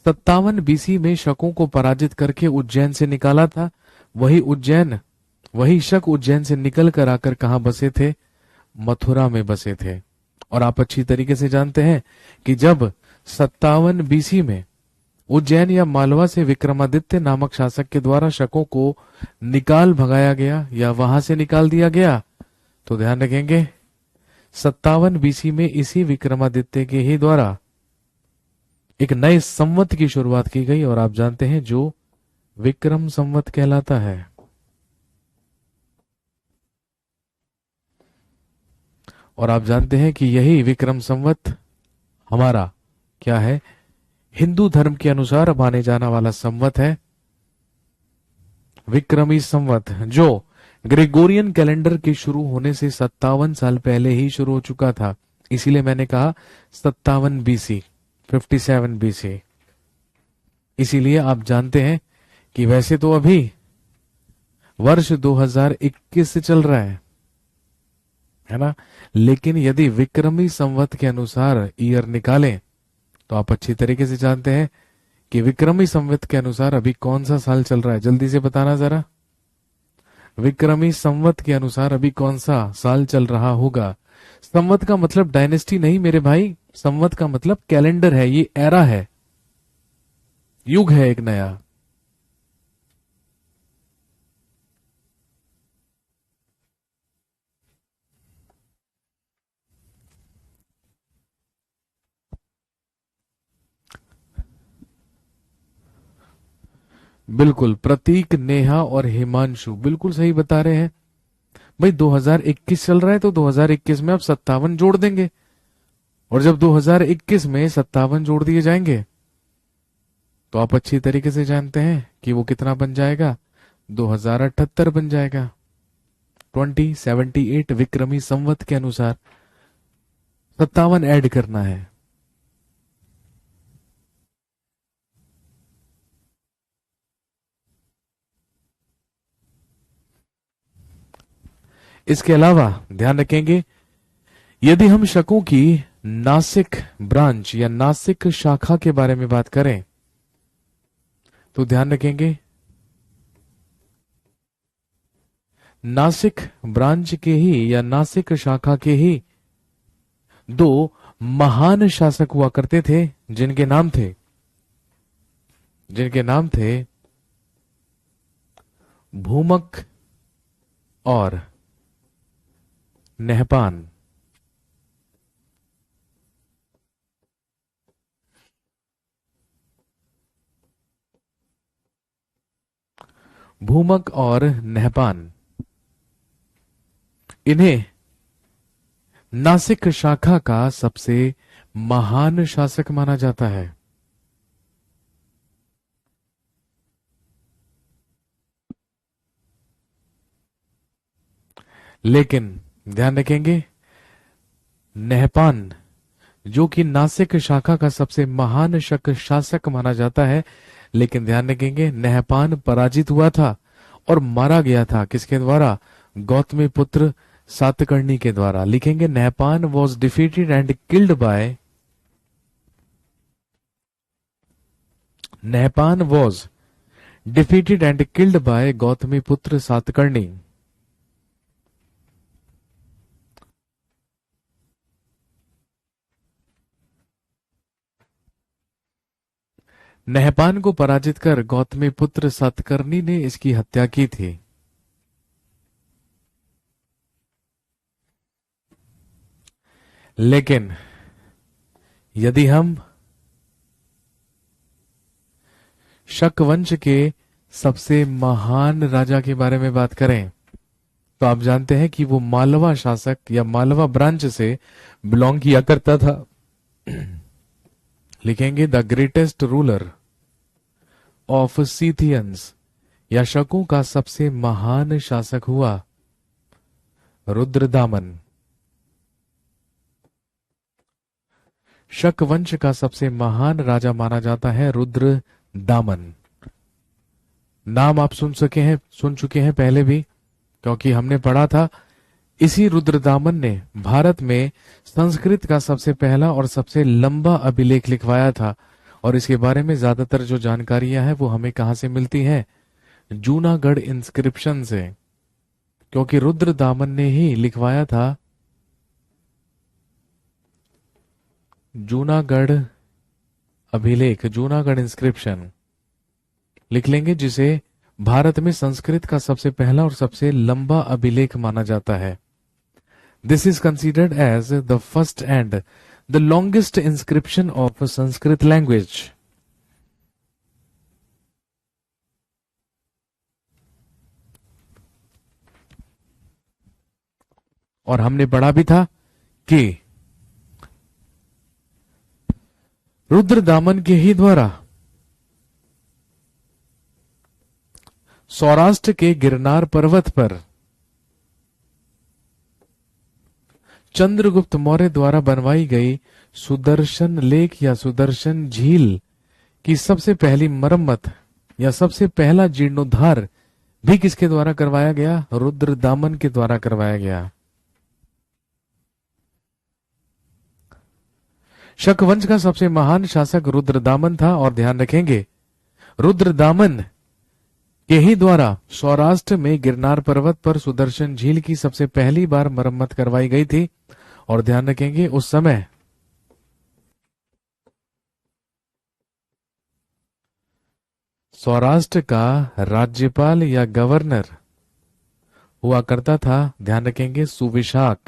57 बीसी में शकों को पराजित करके उज्जैन से निकाला था। वही शक उज्जैन से निकल कर आकर कहां बसे थे, मथुरा में बसे थे। और आप अच्छी तरीके से जानते हैं कि जब 57 बीसी में उज्जैन या मालवा से विक्रमादित्य नामक शासक के द्वारा शकों को निकाल भगाया गया या वहां से निकाल दिया गया, तो ध्यान रखेंगे 57 बीसी में इसी विक्रमादित्य के ही द्वारा एक नए संवत की शुरुआत की गई, और आप जानते हैं जो विक्रम संवत कहलाता है। और आप जानते हैं कि यही विक्रम संवत हमारा क्या है, हिंदू धर्म के अनुसार अब आने जाना वाला संवत है विक्रमी संवत, जो ग्रेगोरियन कैलेंडर के शुरू होने से 57 साल पहले ही शुरू हो चुका था। इसीलिए मैंने कहा 57 बीसी, 57 बीसी। इसीलिए आप जानते हैं कि वैसे तो अभी वर्ष 2021 से चल रहा है ना। लेकिन यदि विक्रमी संवत के अनुसार ईयर निकालें तो आप अच्छी तरीके से जानते हैं कि विक्रमी संवत के अनुसार अभी कौन सा साल चल रहा है। जल्दी से बताना जरा, विक्रमी संवत के अनुसार अभी कौन सा साल चल रहा होगा। संवत का मतलब डायनेस्टी नहीं मेरे भाई, संवत का मतलब कैलेंडर है, ये एरा है, युग है एक नया। बिल्कुल, प्रतीक, नेहा और हिमांशु बिल्कुल सही बता रहे हैं। भाई 2021 चल रहा है तो 2021 में आप 57 जोड़ देंगे, और जब 2021 में 57 जोड़ दिए जाएंगे तो आप अच्छी तरीके से जानते हैं कि वो कितना बन जाएगा, 2078 बन जाएगा। 2078 विक्रमी संवत के अनुसार 57 ऐड करना है। इसके अलावा ध्यान रखेंगे, यदि हम शकों की नासिक ब्रांच या नासिक शाखा के बारे में बात करें तो ध्यान रखेंगे, नासिक ब्रांच के ही या नासिक शाखा के ही दो महान शासक हुआ करते थे, जिनके नाम थे भूमक और नहपान। भूमक और नहपान, इन्हें नासिक शाखा का सबसे महान शासक माना जाता है। लेकिन ध्यान रखेंगे, नहपान जो कि नासिक शाखा का सबसे महान शासक माना जाता है, लेकिन ध्यान रखेंगे नहपान पराजित हुआ था और मारा गया था किसके द्वारा, गौतमी पुत्र सातकर्णी के द्वारा। लिखेंगे Nahapana was defeated and killed by, Nahapana was defeated and killed by Gautami पुत्र सातकर्णी। नहपान को पराजित कर गौतमी पुत्र सातकर्णी ने इसकी हत्या की थी। लेकिन यदि हम शक वंश के सबसे महान राजा के बारे में बात करें तो आप जानते हैं कि वो मालवा शासक या मालवा ब्रांच से बिलोंग किया करता था। लिखेंगे the greatest ruler of Scythians, या शकों का सबसे महान शासक हुआ रुद्रदामन। शक वंश का सबसे महान राजा माना जाता है रुद्रदामन। नाम आप सुन चुके हैं पहले भी, क्योंकि हमने पढ़ा था इसी रुद्रदामन ने भारत में संस्कृत का सबसे पहला और सबसे लंबा अभिलेख लिखवाया था। और इसके बारे में ज्यादातर जो जानकारियां हैं वो हमें कहां से मिलती हैं, जूनागढ़ इंस्क्रिप्शन से, क्योंकि रुद्रदामन ने ही लिखवाया था जूनागढ़ अभिलेख, जूनागढ़ इंस्क्रिप्शन लिख लेंगे, जिसे भारत में संस्कृत का सबसे पहला और सबसे लंबा अभिलेख माना जाता है। This is considered as the first and the longest inscription of Sanskrit language. और हमने पढ़ा भी था कि रुद्रदामन के ही द्वारा सौराष्ट्र के गिरनार पर्वत पर चंद्रगुप्त मौर्य द्वारा बनवाई गई सुदर्शन लेक या सुदर्शन झील की सबसे पहली मरम्मत या सबसे पहला जीर्णोद्धार भी किसके द्वारा करवाया गया? रुद्रदामन के द्वारा करवाया गया। शक वंश का सबसे महान शासक रुद्रदामन था, और ध्यान रखेंगे रुद्रदामन के ही द्वारा सौराष्ट्र में गिरनार पर्वत पर सुदर्शन झील की सबसे पहली बार मरम्मत करवाई गई थी। और ध्यान रखेंगे उस समय सौराष्ट्र का राज्यपाल या गवर्नर हुआ करता था, ध्यान रखेंगे, सुविशाख।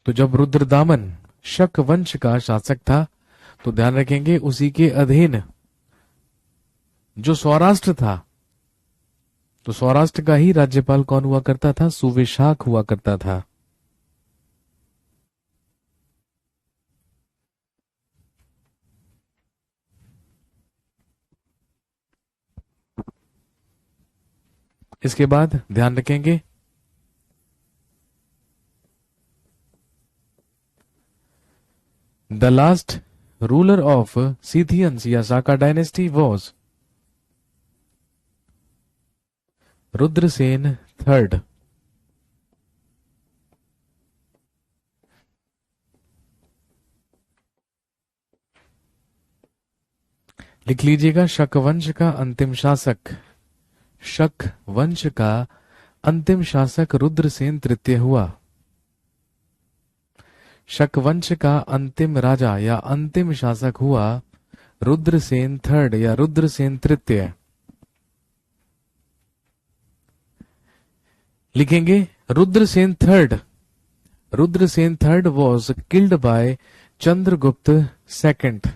तो जब रुद्रदामन शक वंश का शासक था, तो ध्यान रखेंगे उसी के अधीन जो सौराष्ट्र था, तो सौराष्ट्र का ही राज्यपाल कौन हुआ करता था? सुविशाख हुआ करता था। इसके बाद ध्यान रखेंगे the last ruler of Scythians या साका डायनेस्टी वॉज रुद्रसेन थर्ड। लिख लीजिएगा, शक वंश का अंतिम शासक, शक वंश का अंतिम शासक रुद्रसेन तृतीय हुआ। शक वंश का अंतिम राजा या अंतिम शासक हुआ रुद्रसेन थर्ड या रुद्रसेन तृतीय। लिखेंगे Rudrasena third. Rudrasena third was killed by Chandragupta second.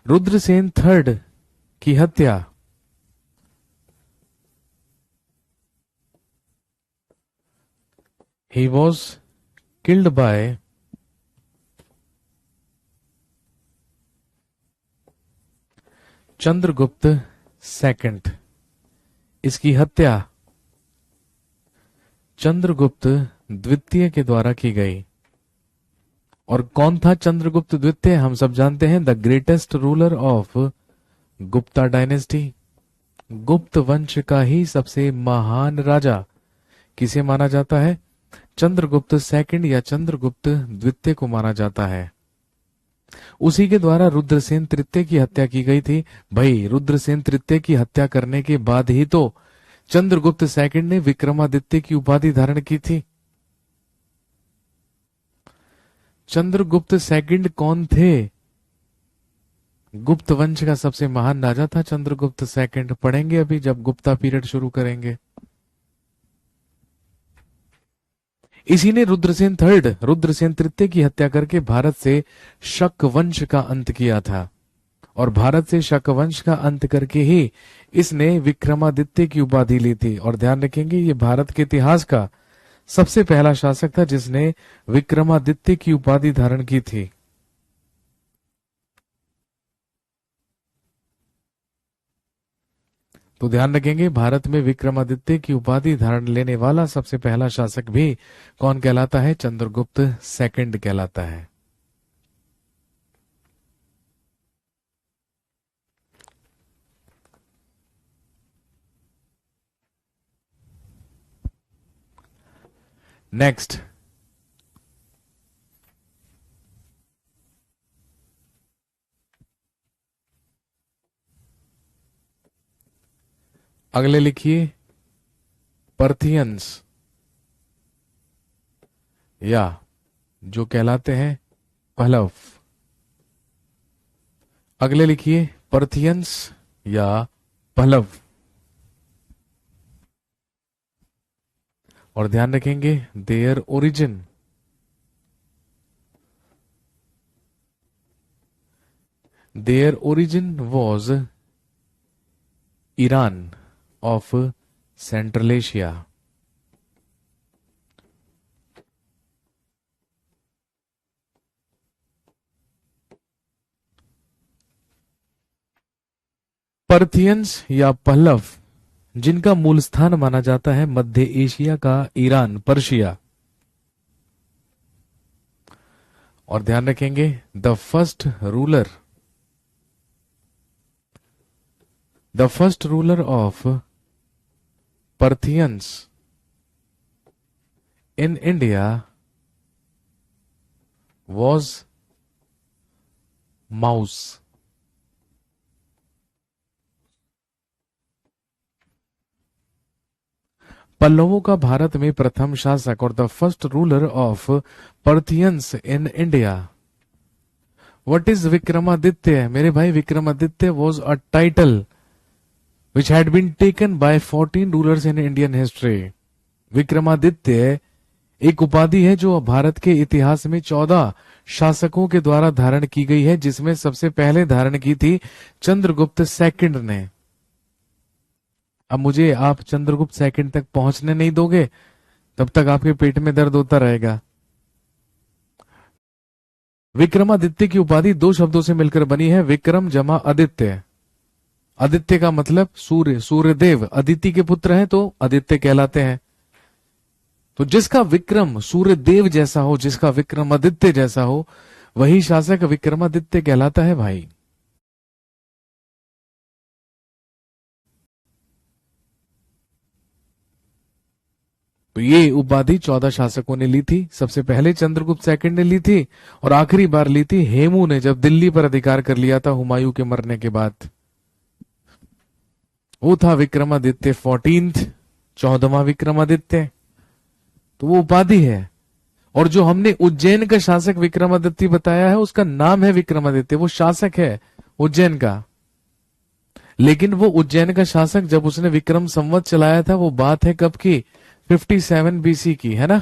Rudrasena third की हत्या he was killed by Chandragupta second. इसकी हत्या चंद्रगुप्त द्वितीय के द्वारा की गई। और कौन था चंद्रगुप्त द्वितीय? हम सब जानते हैं, the greatest ruler of Gupta dynasty. गुप्त वंश का ही सबसे महान राजा किसे माना जाता है? चंद्रगुप्त सेकंड या चंद्रगुप्त द्वितीय को माना जाता है। उसी के द्वारा रुद्रसेन तृतीय की हत्या की गई थी। भाई, रुद्रसेन तृतीय की हत्या करने के बाद ही तो चंद्रगुप्त सेकंड ने विक्रमादित्य की उपाधि धारण की थी। चंद्रगुप्त सेकंड कौन थे? गुप्त वंश का सबसे महान राजा था चंद्रगुप्त सेकंड। पढ़ेंगे अभी जब गुप्ता पीरियड शुरू करेंगे। इसी ने रुद्रसेन थर्ड, रुद्रसेन तृतीय की हत्या करके भारत से शक वंश का अंत किया था। और भारत से शक वंश का अंत करके ही इसने विक्रमादित्य की उपाधि ली थी। और ध्यान रखेंगे, ये भारत के इतिहास का सबसे पहला शासक था जिसने विक्रमादित्य की उपाधि धारण की थी। तो ध्यान रखेंगे, भारत में विक्रमादित्य की उपाधि धारण लेने वाला सबसे पहला शासक भी कौन कहलाता है? चंद्रगुप्त सेकंड कहलाता है। नेक्स्ट, अगले लिखिए पर्थियंस या जो कहलाते हैं पहलव। अगले लिखिए पर्थियंस या पहलव। और ध्यान रखेंगे their origin was Iran of central Asia. Parthians या पहलव जिनका मूल स्थान माना जाता है मध्य एशिया का ईरान, पर्शिया, और ध्यान रखेंगे, the first ruler of Parthians in India was Maues. पल्लवों का भारत में प्रथम शासक और the first ruler of Parthians in India. What is Vikramaditya? मेरे भाई, Vikramaditya was a title which had been taken by 14 rulers in Indian history। Vikramaditya एक उपाधि है जो भारत के इतिहास में 14 शासकों के द्वारा धारण की गई है, जिसमें सबसे पहले धारण की थी चंद्रगुप्त सेकंड ने। अब मुझे आप चंद्रगुप्त सेकंड तक पहुंचने नहीं दोगे, तब तक आपके पेट में दर्द होता रहेगा। विक्रमादित्य की उपाधि 2 शब्दों से मिलकर बनी है, विक्रम जमा आदित्य। आदित्य का मतलब सूर्य, सूर्यदेव अदिति के पुत्र हैं तो आदित्य कहलाते हैं। तो जिसका विक्रम सूर्यदेव जैसा हो, जिसका विक्रम आदित्य जैसा हो, वही शासक विक्रमादित्य कहलाता है भाई। तो ये उपाधि 14 शासकों ने ली थी। सबसे पहले चंद्रगुप्त सेकंड ने ली थी और आखिरी बार ली थी हेमू ने, जब दिल्ली पर अधिकार कर लिया था हुमायूं के मरने के बाद। वो था विक्रमादित्य 14th, 14वां विक्रमादित्य। तो वो उपाधि है। और जो हमने उज्जैन का शासक विक्रमादित्य बताया है, उसका नाम है विक्रमादित्य, वो शासक है उज्जैन का। लेकिन वो उज्जैन का शासक जब उसने विक्रम संवत चलाया था, वो बात है कब की? 57 बीसी की, है ना?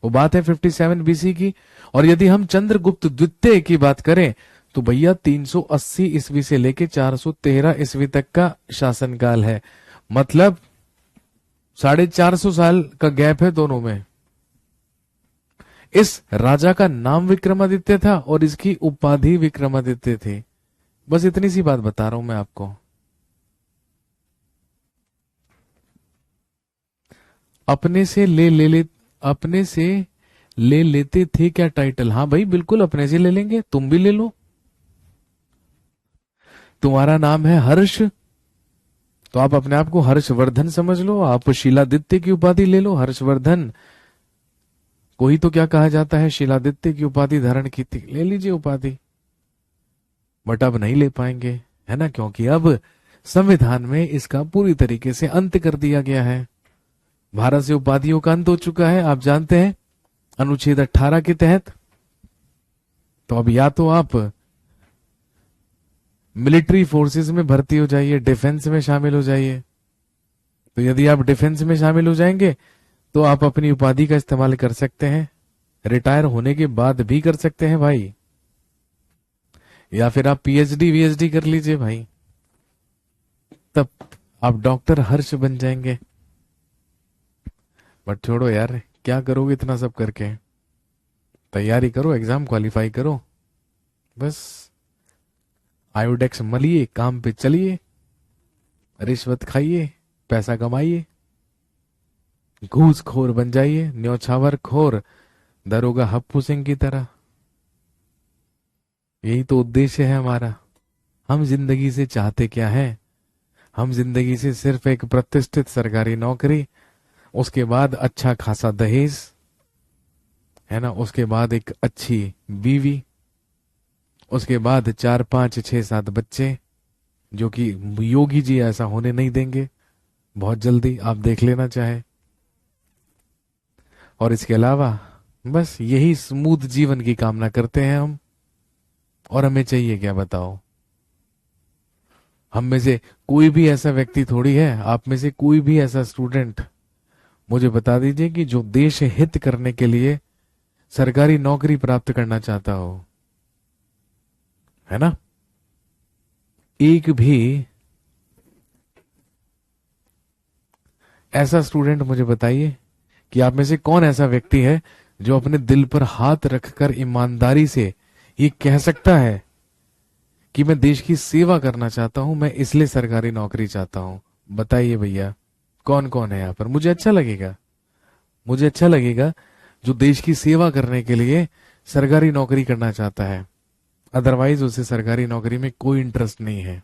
वो बात है 57 बीसी की। और यदि हम चंद्रगुप्त द्वितीय की बात करें तो भैया 380 ईस्वी से लेके 413 ईस्वी तक का शासनकाल है। मतलब 450 साल का गैप है दोनों में। इस राजा का नाम विक्रमादित्य था और इसकी उपाधि विक्रमादित्य थी। बस इतनी सी बात बता रहा हूं मैं आपको। अपने से ले लेते थे क्या टाइटल? हाँ भाई, बिल्कुल अपने से ले लेंगे, तुम भी ले लो। तुम्हारा नाम है हर्ष, तो आप अपने आप को हर्षवर्धन समझ लो। आप शीलादित्य की उपाधि ले लो, हर्षवर्धन को ही तो क्या कहा जाता है, शीलादित्य की उपाधि धारण की थी, ले लीजिए उपाधि। बट अब नहीं ले पाएंगे, है ना? क्योंकि अब संविधान में इसका पूरी तरीके से अंत कर दिया गया है। भारत से उपाधियों का अंत हो चुका है, आप जानते हैं, अनुच्छेद 18 के तहत। तो अब या तो आप मिलिट्री फोर्सेस में भर्ती हो जाइए, डिफेंस में शामिल हो जाइए। तो यदि आप डिफेंस में शामिल हो जाएंगे तो आप अपनी उपाधि का इस्तेमाल कर सकते हैं, रिटायर होने के बाद भी कर सकते हैं भाई। या फिर आप पीएचडी वीएचडी कर लीजिए भाई, तब आप डॉक्टर हर्ष बन जाएंगे। बट छोड़ो यार, क्या करोगे इतना सब करके? तैयारी करो, एग्जाम क्वालिफाई करो, बस आयोडेक्स मलिए, काम पे चलिए, रिश्वत खाइए, पैसा कमाइए, घूसखोर बन जाइए, न्यौछावर खोर दरोगा हप्पू सिंह की तरह। यही तो उद्देश्य है हमारा। हम जिंदगी से चाहते क्या है? हम जिंदगी से सिर्फ एक प्रतिष्ठित सरकारी नौकरी, उसके बाद अच्छा खासा दहेज, है ना, उसके बाद एक अच्छी बीवी, उसके बाद 4 5 6 7 बच्चे, जो कि योगी जी ऐसा होने नहीं देंगे बहुत जल्दी, आप देख लेना चाहे। और इसके अलावा बस यही स्मूथ जीवन की कामना करते हैं हम। और हमें चाहिए क्या बताओ? हम में से कोई भी ऐसा व्यक्ति थोड़ी है, आप में से कोई भी ऐसा स्टूडेंट मुझे बता दीजिए कि जो देश हित करने के लिए सरकारी नौकरी प्राप्त करना चाहता हो, है ना? एक भी ऐसा स्टूडेंट मुझे बताइए कि आप में से कौन ऐसा व्यक्ति है जो अपने दिल पर हाथ रखकर ईमानदारी से ये कह सकता है कि मैं देश की सेवा करना चाहता हूं, मैं इसलिए सरकारी नौकरी चाहता हूं? बताइए भैया, कौन कौन है यहां पर? मुझे अच्छा लगेगा जो देश की सेवा करने के लिए सरकारी नौकरी करना चाहता है, अदरवाइज उसे सरकारी नौकरी में कोई इंटरेस्ट नहीं है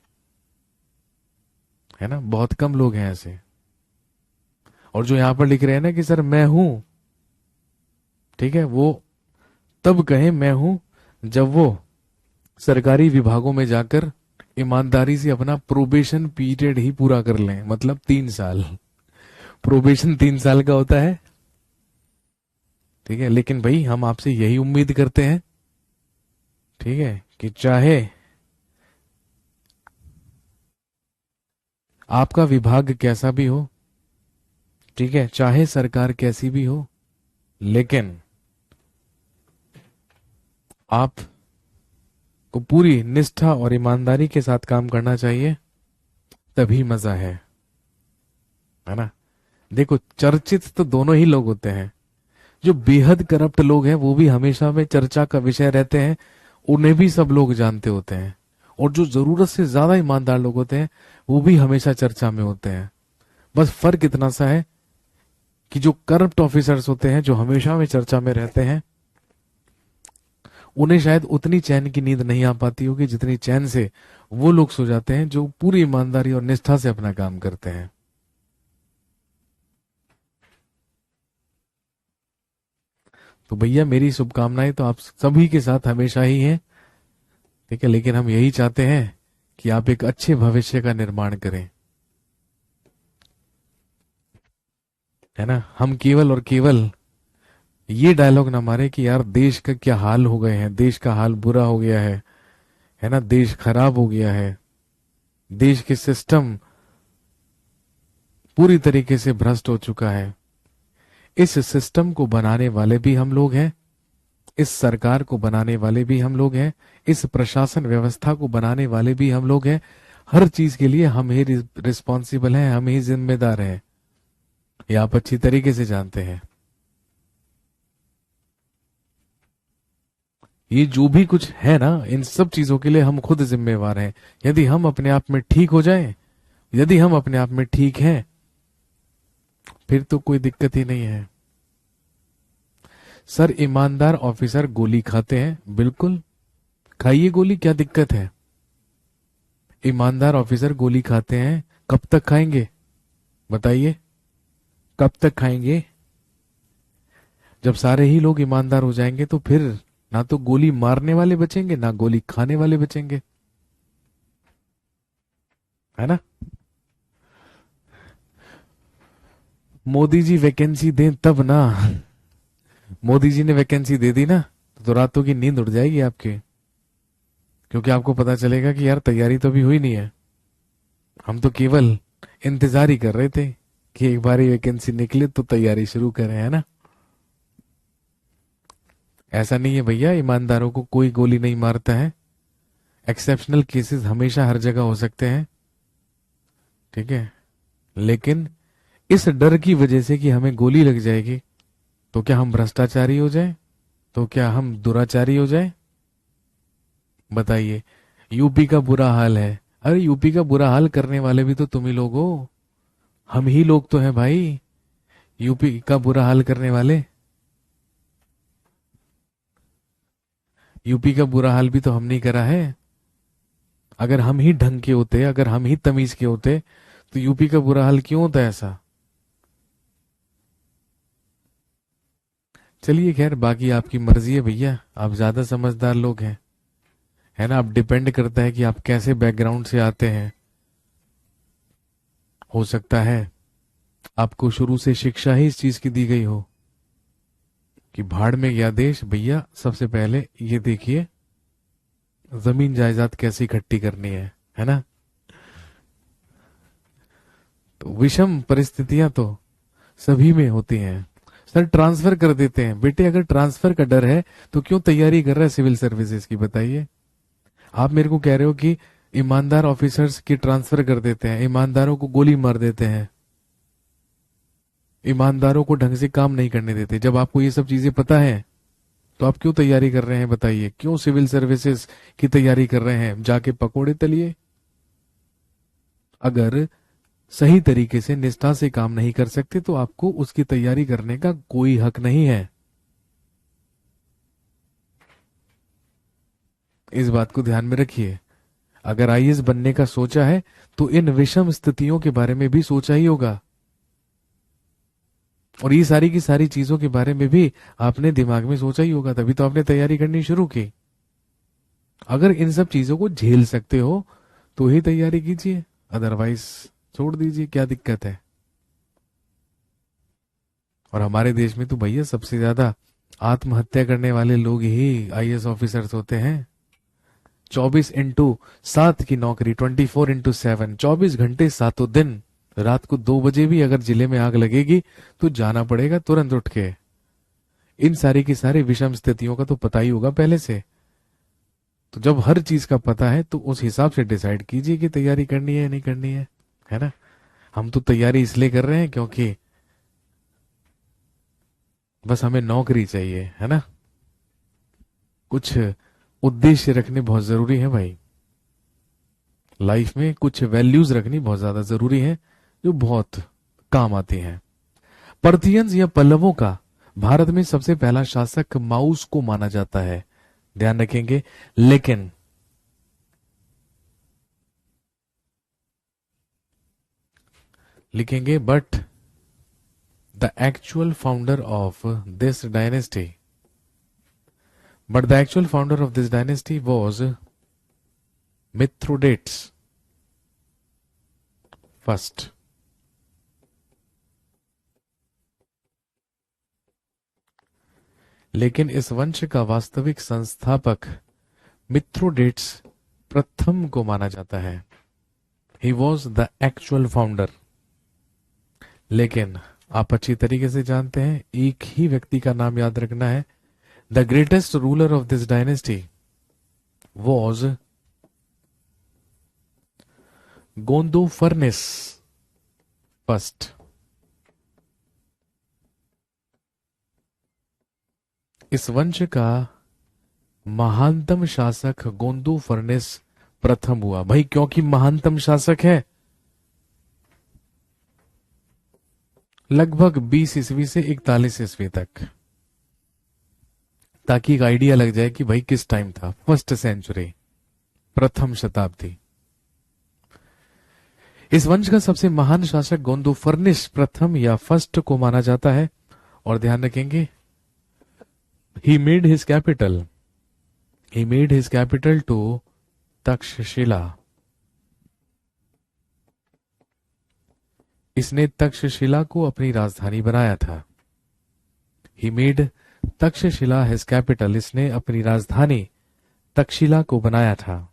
ना। बहुत कम लोग हैं ऐसे। और जो यहां पर लिख रहे हैं ना कि सर मैं हूं, ठीक है, वो तब कहे मैं हूं जब वो सरकारी विभागों में जाकर ईमानदारी से अपना प्रोबेशन पीरियड ही पूरा कर लें, मतलब 3 साल। प्रोबेशन 3 साल का होता है, ठीक है। लेकिन भाई हम आपसे यही उम्मीद करते हैं, ठीक है, कि चाहे आपका विभाग कैसा भी हो, ठीक है, चाहे सरकार कैसी भी हो, लेकिन आप को पूरी निष्ठा और ईमानदारी के साथ काम करना चाहिए, तभी मजा है ना। देखो, चर्चित तो दोनों ही लोग होते हैं। जो बेहद करप्ट लोग हैं वो भी हमेशा में चर्चा का विषय रहते हैं, उन्हें भी सब लोग जानते होते हैं। और जो जरूरत से ज्यादा ईमानदार लोग होते हैं वो भी हमेशा चर्चा में होते हैं। बस फर्क इतना सा है कि जो करप्ट ऑफिसर्स होते हैं, जो हमेशा में चर्चा में रहते हैं, उन्हें शायद उतनी चैन की नींद नहीं आ पाती होगी जितनी चैन से वो लोग सो जाते हैं जो पूरी ईमानदारी और निष्ठा से अपना काम करते हैं। तो भैया मेरी शुभकामनाएं तो आप सभी के साथ हमेशा ही हैं, ठीक है। लेकिन हम यही चाहते हैं कि आप एक अच्छे भविष्य का निर्माण करें, है ना। हम केवल और केवल ये डायलॉग ना मारे कि यार देश का क्या हाल हो गए हैं, देश का हाल बुरा हो गया है ना, देश खराब हो गया है, देश के सिस्टम पूरी तरीके से भ्रष्ट हो चुका है। इस सिस्टम को बनाने वाले भी हम लोग हैं, इस सरकार को बनाने वाले भी हम लोग हैं, इस प्रशासन व्यवस्था को बनाने वाले भी हम लोग हैं। हर चीज के लिए हम ही रिस्पॉन्सिबल हैं, हम ही जिम्मेदार हैं। ये आप अच्छी तरीके से जानते हैं। ये जो भी कुछ है ना, इन सब चीजों के लिए हम खुद जिम्मेवार हैं। यदि हम अपने आप में ठीक हो जाएं, यदि हम अपने आप में ठीक हैं, फिर तो कोई दिक्कत ही नहीं है। सर ईमानदार ऑफिसर गोली खाते हैं, बिल्कुल खाइए गोली, क्या दिक्कत है। ईमानदार ऑफिसर गोली खाते हैं, कब तक खाएंगे बताइए, कब तक खाएंगे। जब सारे ही लोग ईमानदार हो जाएंगे तो फिर ना तो गोली मारने वाले बचेंगे ना गोली खाने वाले बचेंगे, है ना। मोदी जी वैकेंसी दें तब ना। मोदी जी ने वैकेंसी दे दी ना तो रातों की नींद उड़ जाएगी आपकी, क्योंकि आपको पता चलेगा कि यार तैयारी तो अभी हुई नहीं है। हम तो केवल इंतजार ही कर रहे थे कि एक बार ही वैकेंसी निकले तो तैयारी शुरू करें, है ना। ऐसा नहीं है भैया, ईमानदारों को कोई गोली नहीं मारता है। एक्सेप्शनल केसेस हमेशा हर जगह हो सकते हैं, ठीक है। लेकिन इस डर की वजह से कि हमें गोली लग जाएगी तो क्या हम भ्रष्टाचारी हो जाए, तो क्या हम दुराचारी हो जाए, बताइए। यूपी का बुरा हाल है, अरे यूपी का बुरा हाल करने वाले भी तो तुम ही लोग हो, हम ही लोग तो हैं भाई। यूपी का बुरा हाल करने वाले, यूपी का बुरा हाल भी तो हमने करा है। अगर हम ही ढंग के होते, अगर हम ही तमीज के होते तो यूपी का बुरा हाल क्यों होता ऐसा। चलिए खैर, बाकी आपकी मर्जी है भैया, आप ज्यादा समझदार लोग हैं, है ना। अब डिपेंड करता है कि आप कैसे बैकग्राउंड से आते हैं। हो सकता है आपको शुरू से शिक्षा ही इस चीज की दी गई हो कि भाड़ में गया देश, भैया सबसे पहले ये देखिए जमीन जायदाद कैसे इकट्ठी करनी है ना। तो विषम परिस्थितियां तो सभी में होती हैं। सर ट्रांसफर कर देते हैं, बेटे अगर ट्रांसफर का डर है तो क्यों तैयारी कर रहा है सिविल सर्विसेज की, बताइए। आप मेरे को कह रहे हो कि ईमानदार ऑफिसर्स की ट्रांसफर कर देते हैं, ईमानदारों को गोली मार देते हैं, ईमानदारों को ढंग से काम नहीं करने देते। जब आपको ये सब चीजें पता है तो आप क्यों तैयारी कर रहे हैं, बताइए। क्यों सिविल सर्विसेज की तैयारी कर रहे हैं, जाके पकोड़े तलिए। अगर सही तरीके से निष्ठा से काम नहीं कर सकते तो आपको उसकी तैयारी करने का कोई हक नहीं है, इस बात को ध्यान में रखिए। अगर आईएएस बनने का सोचा है तो इन विषम स्थितियों के बारे में भी सोचा ही होगा, और ये सारी की सारी चीजों के बारे में भी आपने दिमाग में सोचा ही होगा, तभी तो आपने तैयारी करनी शुरू की। अगर इन सब चीजों को झेल सकते हो तो ही तैयारी कीजिए, अदरवाइज छोड़ दीजिए, क्या दिक्कत है। और हमारे देश में तो भैया सबसे ज्यादा आत्महत्या करने वाले लोग ही आईएएस ऑफिसर्स होते हैं। 24/7 की नौकरी, 24/7, 24 घंटे 7 दिन। रात को 2 बजे भी अगर जिले में आग लगेगी तो जाना पड़ेगा तुरंत उठ के। इन सारी की सारी विषम स्थितियों का तो पता ही होगा पहले से। तो जब हर चीज का पता है तो उस हिसाब से डिसाइड कीजिए कि तैयारी करनी है या नहीं करनी है ना। हम तो तैयारी इसलिए कर रहे हैं क्योंकि बस हमें नौकरी चाहिए, है ना। कुछ उद्देश्य रखने बहुत जरूरी है भाई। लाइफ में कुछ वैल्यूज रखनी बहुत ज्यादा जरूरी है, जो बहुत काम आती हैं। पर्थियंस या पल्लवों का भारत में सबसे पहला शासक माउस को माना जाता है, ध्यान रखेंगे। लेकिन लिखेंगे but the actual founder of this dynasty, but the actual founder of this dynasty was Mithridates first. लेकिन इस वंश का वास्तविक संस्थापक मिथ्रोडेट्स प्रथम को माना जाता है। He was the actual founder. लेकिन आप अच्छी तरीके से जानते हैं, एक ही व्यक्ति का नाम याद रखना है। The greatest ruler of this dynasty was Gondophernes first. इस वंश का महानतम शासक गोंदो फर्नेस प्रथम हुआ। भाई क्योंकि महानतम शासक है, लगभग 20 ईस्वी से 41 ईस्वी तक, ताकि एक आइडिया लग जाए कि भाई किस टाइम था। फर्स्ट सेंचुरी, प्रथम शताब्दी। इस वंश का सबसे महान शासक गोंदो फर्निस प्रथम या फर्स्ट को माना जाता है। और ध्यान रखेंगे, he made his capital, he made his capital to Takshashila. इसने तक्षशिला को अपनी राजधानी बनाया था। He made Takshashila his capital, इसने अपनी राजधानी तक्षशिला को बनाया था।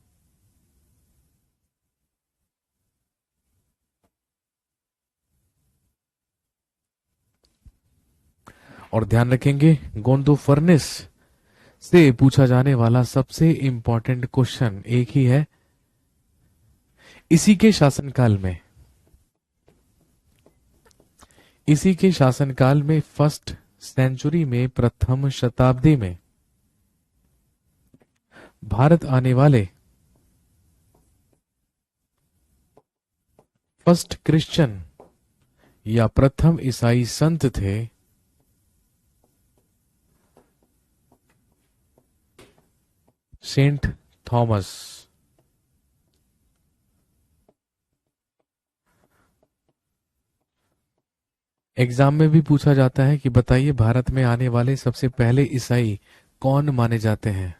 और ध्यान रखेंगे, गोंदो फर्निस से पूछा जाने वाला सबसे इंपॉर्टेंट क्वेश्चन एक ही है। इसी के शासनकाल में, इसी के शासनकाल में फर्स्ट सेंचुरी में, प्रथम शताब्दी में भारत आने वाले फर्स्ट क्रिश्चियन या प्रथम ईसाई संत थे सेंट थॉमस। एग्जाम में भी पूछा जाता है कि बताइए भारत में आने वाले सबसे पहले ईसाई कौन माने जाते हैं।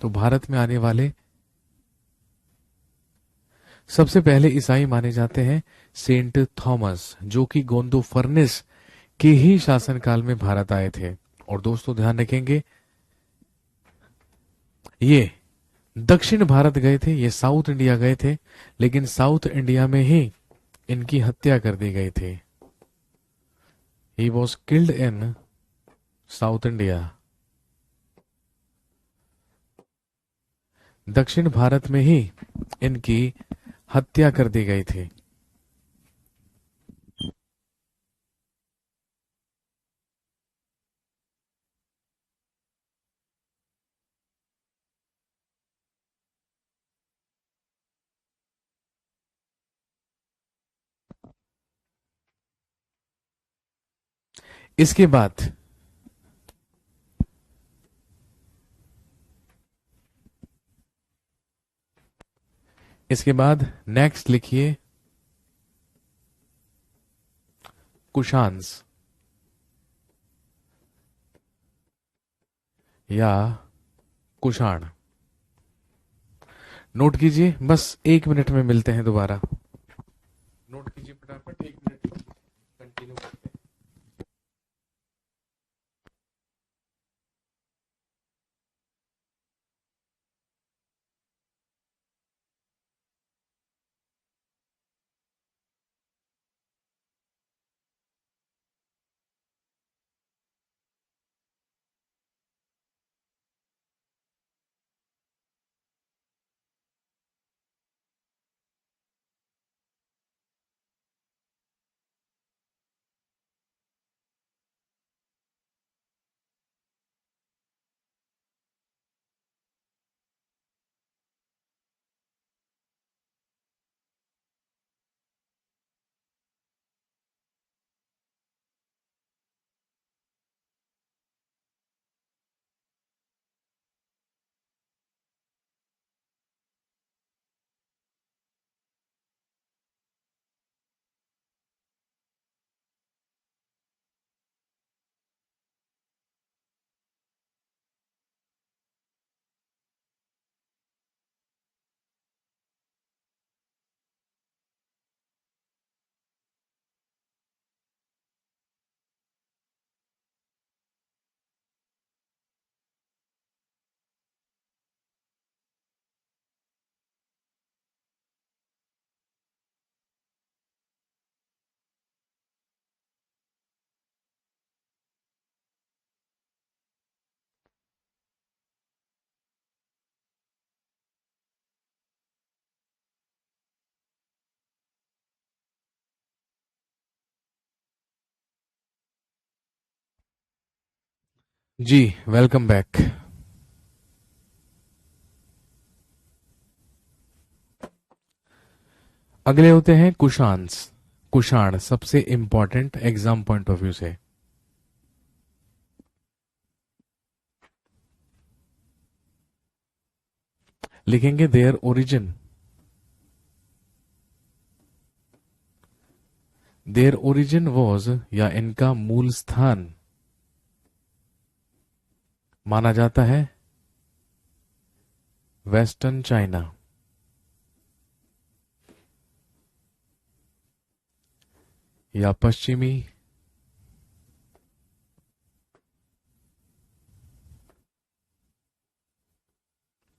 तो भारत में आने वाले सबसे पहले ईसाई माने जाते हैं सेंट थॉमस, जो कि गोंदो फर्निस के ही शासनकाल में भारत आए थे। और दोस्तों ध्यान रखेंगे, ये दक्षिण भारत गए थे, ये साउथ इंडिया गए थे, लेकिन साउथ इंडिया में ही इनकी हत्या कर दी गई थी। He was killed in south India. दक्षिण भारत में ही इनकी हत्या कर दी गई थी। इसके बाद इसके बाद नेक्स्ट लिखिए कुशान्स या कुषाण। नोट कीजिए, बस 1 मिनट में मिलते हैं दोबारा। नोट कीजिए फटाफट, 1 मिनट कंटिन्यू करते हैं। जी, वेलकम बैक। अगले होते हैं कुशान्स, कुषाण, सबसे important exam point of view से। लिखेंगे their origin, their origin was या इनका मूल स्थान माना जाता है वेस्टर्न चाइना या पश्चिमी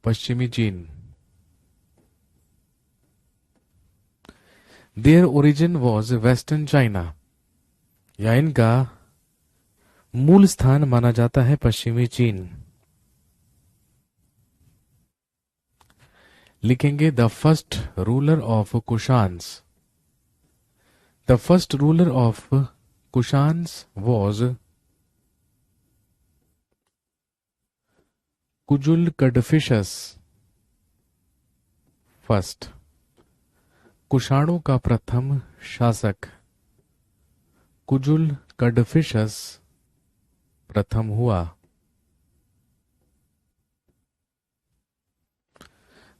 पश्चिमी चीन। Their origin was western China या इनका मूल स्थान माना जाता है पश्चिमी चीन। लिखेंगे the first ruler of Kushans, the first ruler of Kushans was Kujula Kadphises first. कुषाणों का प्रथम शासक कुजुल कडफिशस प्रथम हुआ।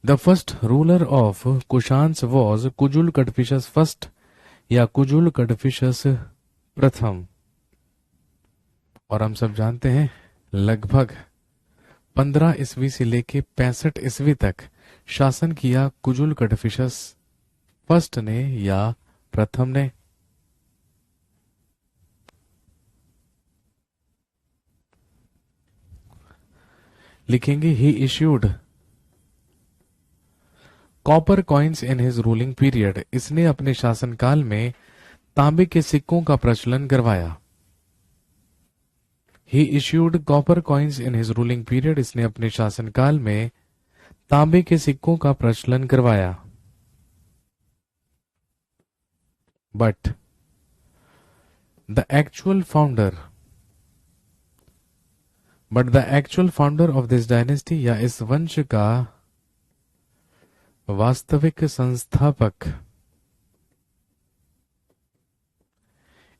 The first ruler of Kushans was Kujula Kadphises first या कुजुल कडफिशस प्रथम। और हम सब जानते हैं लगभग 15 ईस्वी से लेके 65 ईस्वी तक शासन किया कुजुल कडफिशस फर्स्ट ने या प्रथम ने। लिखेंगे he issued copper coins in his ruling period, इसने अपने शासनकाल में तांबे के सिक्कों का प्रचलन करवाया। He issued copper coins in his ruling period, इसने अपने शासनकाल में तांबे के सिक्कों का प्रचलन करवाया। But the actual founder of this dynasty या इस वंश का वास्तविक संस्थापक,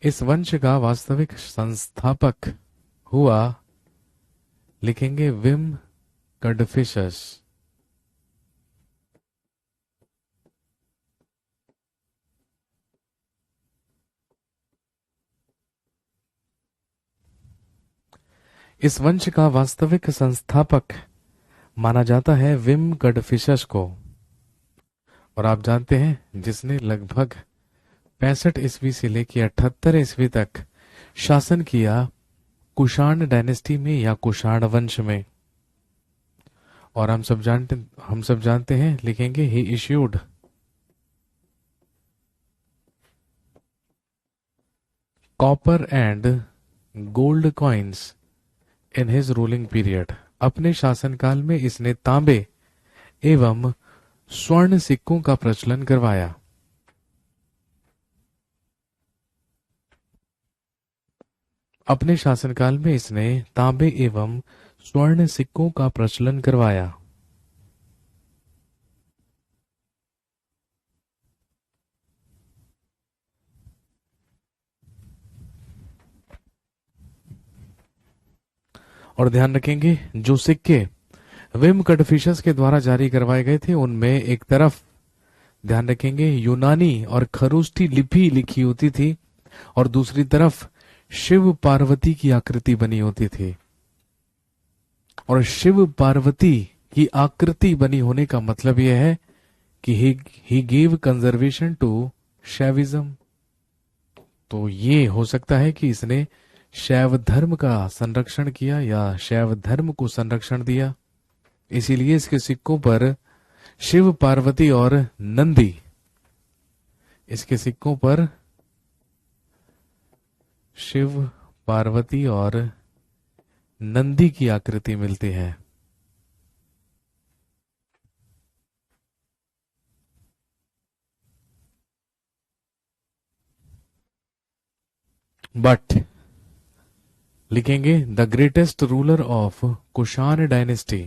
इस वंश का वास्तविक संस्थापक हुआ। लिखेंगे विम कडफिशस। इस वंश का वास्तविक संस्थापक माना जाता है विम कडफिशस को। और आप जानते हैं जिसने लगभग 65 ईस्वी से लेकर 78 ईस्वी तक शासन किया कुषाण डायनेस्टी में या कुषाण वंश में। और हम सब जानते हैं, लिखेंगे he issued copper and gold coins in his ruling period. अपने शासनकाल में इसने तांबे एवं स्वर्ण सिक्कों का प्रचलन करवाया। अपने शासनकाल में इसने तांबे एवं स्वर्ण सिक्कों का प्रचलन करवाया। और ध्यान रखेंगे जो सिक्के विम कडफिशस के द्वारा जारी करवाए गए थे उनमें एक तरफ ध्यान रखेंगे यूनानी और खरोष्टी लिपि लिखी होती थी और दूसरी तरफ शिव पार्वती की आकृति बनी होती थी। और शिव पार्वती की आकृति बनी होने का मतलब यह है कि ही गिव कंजर्वेशन टू शैविज्म। तो ये हो सकता है कि इसने शैव धर्म का संरक्षण किया या शैव धर्म को संरक्षण दिया। इसीलिए इसके सिक्कों पर शिव पार्वती और नंदी, इसके सिक्कों पर शिव पार्वती और नंदी की आकृति मिलती है। बट लिखेंगे the greatest ruler of Kushan dynasty,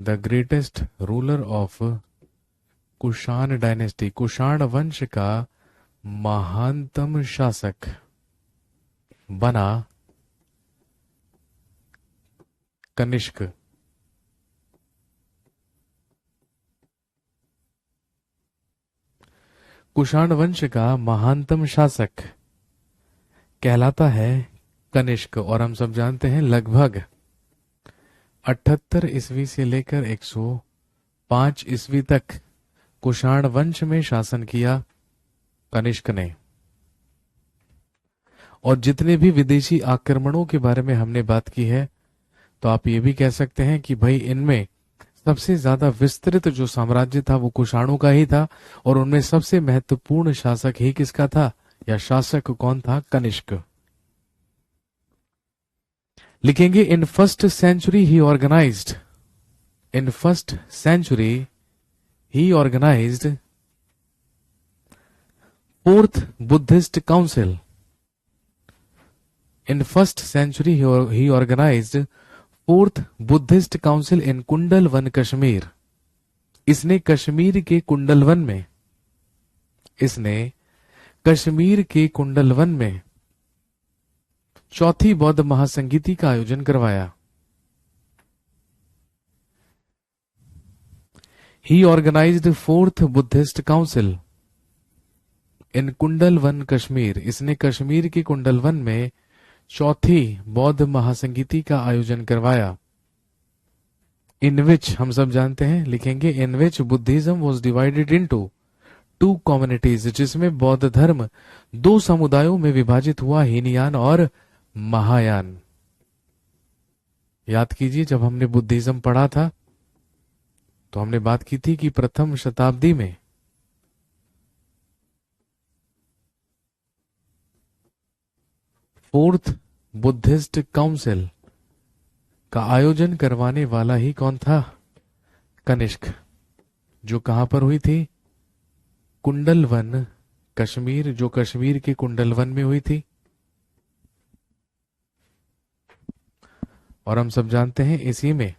the greatest ruler of Kushan dynasty, Kushan वंश का महानतम शासक बना कनिष्क। कुषाण वंश का महानतम शासक कहलाता है कनिष्क। और हम सब जानते हैं लगभग 78 ईस्वी से लेकर 105 ईस्वी तक कुषाण वंश में शासन किया कनिष्क ने। और जितने भी विदेशी आक्रमणों के बारे में हमने बात की है तो आप ये भी कह सकते हैं कि भाई इनमें सबसे ज्यादा विस्तृत जो साम्राज्य था वो कुषाणों का ही था और उनमें सबसे महत्वपूर्ण शासक ही किसका था या शासक कौन था? कनिष्क। लिखेंगे in first century he organized, in first century he organized fourth Buddhist council, in first century he organized fourth Buddhist council in Kundalvan Kashmir. इसने कश्मीर के कुंडलवन में, इसने कश्मीर के कुंडलवन में चौथी बौद्ध महासंगीति का आयोजन करवाया। ही organized fourth Buddhist council in Kundalvan Kashmir. इसने कश्मीर के कुंडलवन में चौथी बौद्ध महासंगीति का आयोजन करवाया। इन विच हम सब जानते हैं, लिखेंगे in which Buddhism was divided into two communities, जिसमें बौद्ध धर्म दो समुदायों में विभाजित हुआ, हीनयान और महायान। याद कीजिए जब हमने बुद्धिज्म पढ़ा था तो हमने बात की थी कि प्रथम शताब्दी में फोर्थ बुद्धिस्ट काउंसिल का आयोजन करवाने वाला ही कौन था? कनिष्क। जो कहां पर हुई थी? कुंडलवन कश्मीर, जो कश्मीर के कुंडलवन में हुई थी। और हम सब जानते हैं इसी में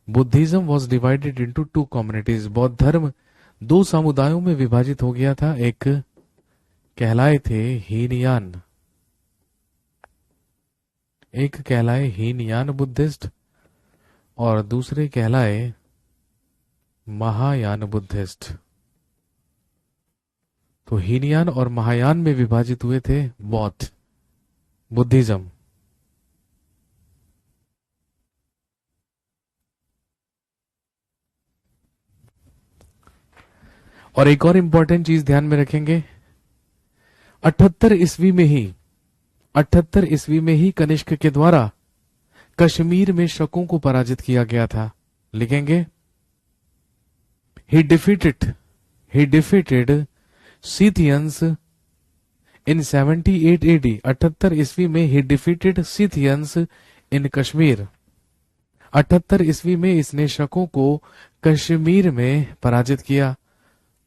Buddhism was divided into two communities, बौद्ध धर्म दो समुदायों में विभाजित हो गया था। एक कहलाए थे हीनयान, एक कहलाए हीनयान बुद्धिस्ट और दूसरे कहलाए महायान बुद्धिस्ट। तो हीनयान और महायान में विभाजित हुए थे बौद्ध, बुद्धिज्म। और एक और इंपॉर्टेंट चीज ध्यान में रखेंगे, 78 ईस्वी में ही 78 ईस्वी में ही कनिष्क के द्वारा कश्मीर में शकों को पराजित किया गया था। लिखेंगे, he defeated he defeated Scythians in 78 AD। 78 ईस्वी में he defeated Scythians in Kashmir. 78 ईस्वी में इसने शकों को कश्मीर में पराजित किया।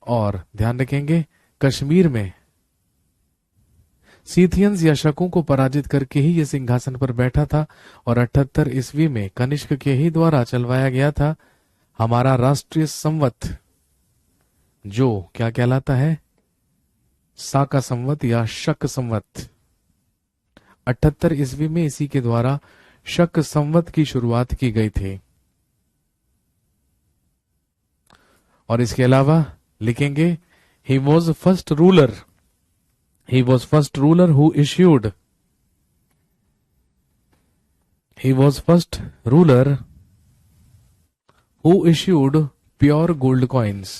और ध्यान रखेंगे, कश्मीर में सीथियंस या शकों को पराजित करके ही ये सिंहासन पर बैठा था। और 78 ईस्वी में कनिष्क के ही द्वारा चलवाया गया था हमारा राष्ट्रीय संवत, जो क्या कहलाता है, साका संवत या शक संवत। 78 ईस्वी में इसी के द्वारा शक संवत की शुरुआत की गई थी। और इसके अलावा लिखेंगे, he was first ruler he was first ruler who issued he was first ruler who issued pure gold coins।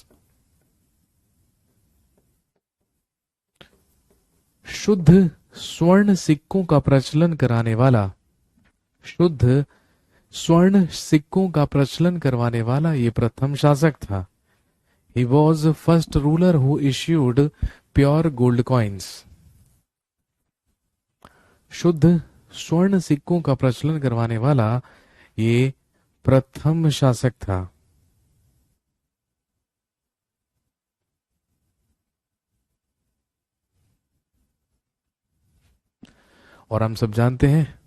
शुद्ध स्वर्ण सिक्कों का प्रचलन कराने वाला, शुद्ध स्वर्ण सिक्कों का प्रचलन करवाने वाला ये प्रथम शासक था। He was first ruler who issued pure gold coins। शुद्ध स्वर्ण सिक्कों का प्रचलन करवाने वाला ये प्रथम शासक था। और हम सब जानते हैं,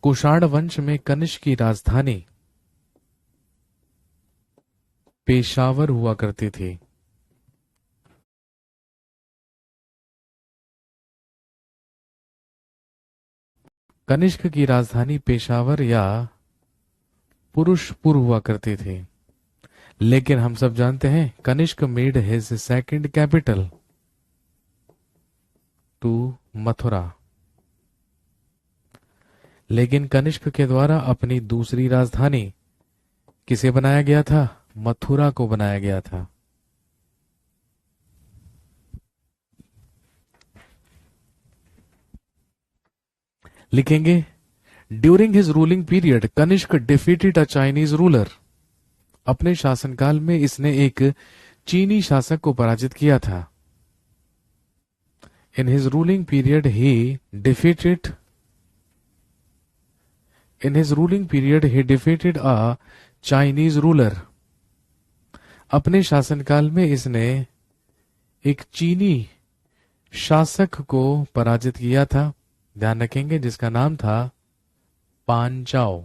कुषाण वंश में कनिष्क की राजधानी पेशावर हुआ करती थी। कनिष्क की राजधानी पेशावर या पुरुषपुर हुआ करती थी। लेकिन हम सब जानते हैं, Kanishka made his second capital to Mathura. लेकिन कनिष्क के द्वारा अपनी दूसरी राजधानी किसे बनाया गया था? मथुरा को बनाया गया था। लिखेंगे, during his ruling period Kanishka defeated a Chinese ruler. अपने शासनकाल में इसने एक चीनी शासक को पराजित किया था। इन his ruling period he defeated a Chinese ruler. अपने शासनकाल में इसने एक चीनी शासक को पराजित किया था, ध्यान रखेंगे, जिसका नाम था पांचाओ।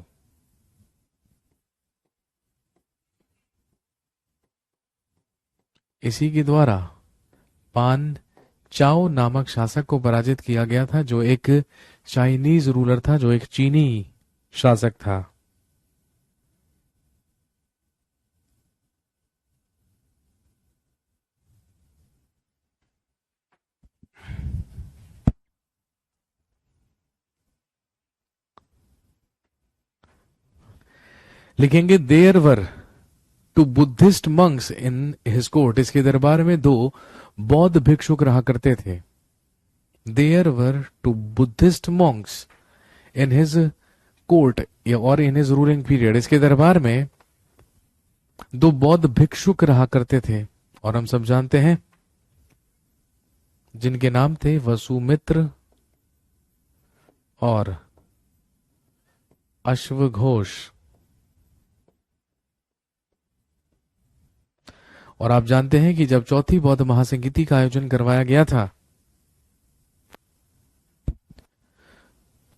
इसी के द्वारा पान चाओ नामक शासक को पराजित किया गया था, जो एक चाइनीज रूलर था, जो एक चीनी शासक था। लिखेंगे, there were two Buddhist monks in his court. इसके दरबार में 2 बौद्ध भिक्षुक रहा करते थे। There were two Buddhist monks in his court और इन हिज रूलिंग पीरियड। इसके दरबार में 2 बौद्ध भिक्षुक रहा करते थे, और हम सब जानते हैं जिनके नाम थे वसुमित्र और अश्वघोष। और आप जानते हैं कि जब चौथी बौद्ध महासंगीति का आयोजन करवाया गया था,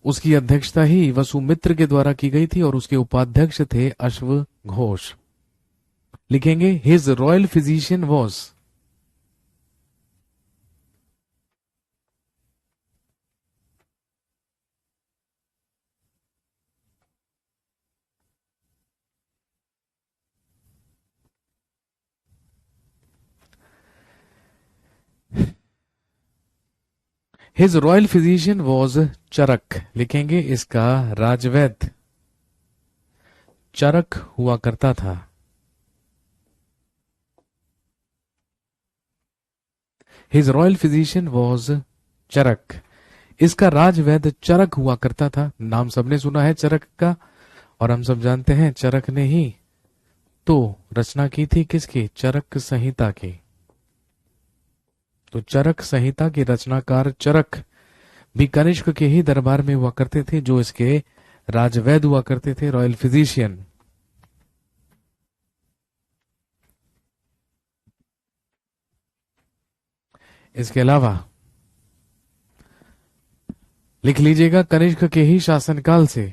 उसकी अध्यक्षता ही वसुमित्र के द्वारा की गई थी और उसके उपाध्यक्ष थे अश्वघोष। लिखेंगे, his royal physician was. His royal physician was Charak, लिखेंगे इसका राजवैद्य चरक हुआ करता था। His royal physician was Charak, इसका राजवैद्य चरक हुआ करता था। नाम सबने सुना है चरक का, और हम सब जानते हैं चरक ने ही तो रचना की थी किसकी, चरक संहिता की। तो चरक संहिता के रचनाकार चरक भी कनिष्क के ही दरबार में हुआ करते थे, जो इसके राजवैद्य हुआ करते थे, रॉयल फिजिशियन। इसके अलावा लिख लीजिएगा, कनिष्क के ही शासनकाल से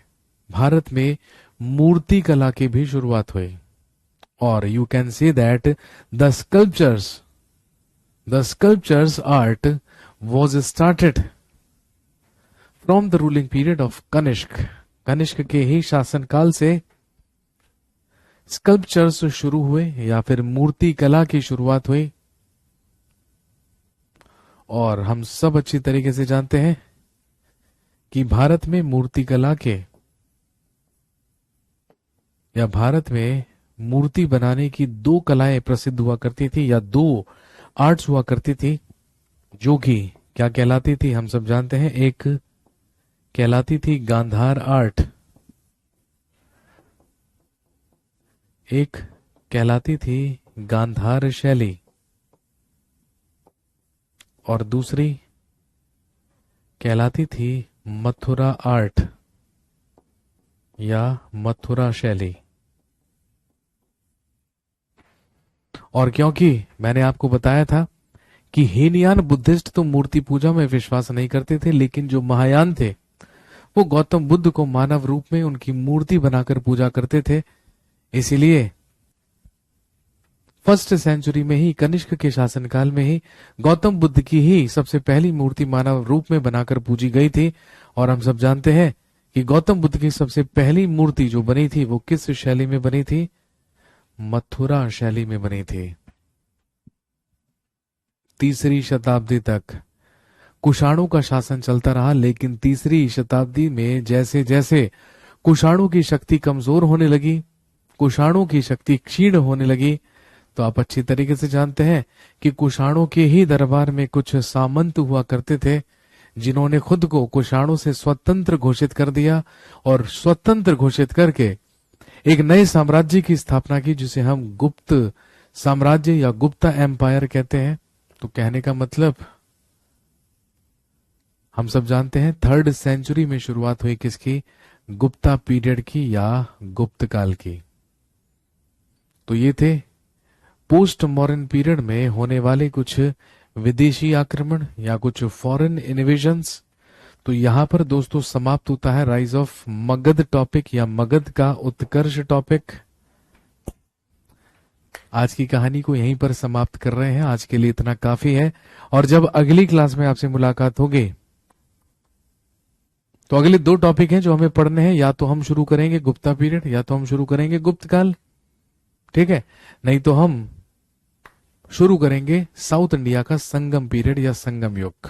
भारत में मूर्ति कला की भी शुरुआत हुई। और you can say that the sculptures art was started from the ruling period of Kanishka. Kanishka के ही शासनकाल से स्कल्पचर्स शुरू हुए या फिर मूर्ति कला की शुरुआत हुई। और हम सब अच्छी तरीके से जानते हैं कि भारत में मूर्ति कला के या भारत में मूर्ति बनाने की दो कलाएं प्रसिद्ध हुआ करती थी, या दो आर्ट्स हुआ करती थी, जो कि क्या कहलाती थी, हम सब जानते हैं। एक कहलाती थी गांधार आर्ट, एक कहलाती थी गांधार शैली, और दूसरी कहलाती थी मथुरा आर्ट या मथुरा शैली। और क्योंकि मैंने आपको बताया था कि हीनयान बुद्धिस्ट तो मूर्ति पूजा में विश्वास नहीं करते थे, लेकिन जो महायान थे वो गौतम बुद्ध को मानव रूप में उनकी मूर्ति बनाकर पूजा करते थे। इसीलिए फर्स्ट सेंचुरी में ही, कनिष्क के शासनकाल में ही, गौतम बुद्ध की ही सबसे पहली मूर्ति मानव रूप में बनाकर पूजी गई थी। और हम सब जानते हैं कि गौतम बुद्ध की सबसे पहली मूर्ति जो बनी थी वो किस शैली में बनी थी, मथुरा शैली में बनी थी। 3री शताब्दी तक कुषाणों का शासन चलता रहा, लेकिन 3री शताब्दी में जैसे जैसे कुषाणों की शक्ति कमजोर होने लगी, कुषाणों की शक्ति क्षीण होने लगी, तो आप अच्छी तरीके से जानते हैं कि कुषाणों के ही दरबार में कुछ सामंत हुआ करते थे, जिन्होंने खुद को कुषाणों से स्वतंत्र घोषित कर दिया और स्वतंत्र घोषित करके एक नए साम्राज्य की स्थापना की, जिसे हम गुप्त साम्राज्य या गुप्ता एम्पायर कहते हैं। तो कहने का मतलब हम सब जानते हैं 3rd सेंचुरी में शुरुआत हुई किसकी, गुप्ता पीरियड की या गुप्त काल की। तो ये थे पोस्ट मॉडर्न पीरियड में होने वाले कुछ विदेशी आक्रमण या कुछ फॉरेन इन्वेजन्स। तो यहां पर दोस्तों समाप्त होता है राइज ऑफ मगध टॉपिक या मगध का उत्कर्ष टॉपिक। आज की कहानी को यहीं पर समाप्त कर रहे हैं, आज के लिए इतना काफी है। और जब अगली क्लास में आपसे मुलाकात होगी तो अगले 2 टॉपिक हैं जो हमें पढ़ने हैं, या तो हम शुरू करेंगे गुप्ता पीरियड या तो हम शुरू करेंगे गुप्त काल, ठीक है, नहीं तो हम शुरू करेंगे साउथ इंडिया का संगम पीरियड या संगम युग।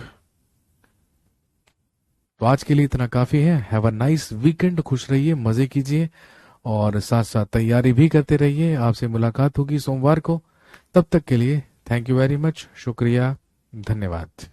तो आज के लिए इतना काफी है। हैव अ नाइस वीकेंड, खुश रहिए, मजे कीजिए और साथ साथ तैयारी भी करते रहिए। आपसे मुलाकात होगी सोमवार को, तब तक के लिए थैंक यू वेरी मच, शुक्रिया, धन्यवाद।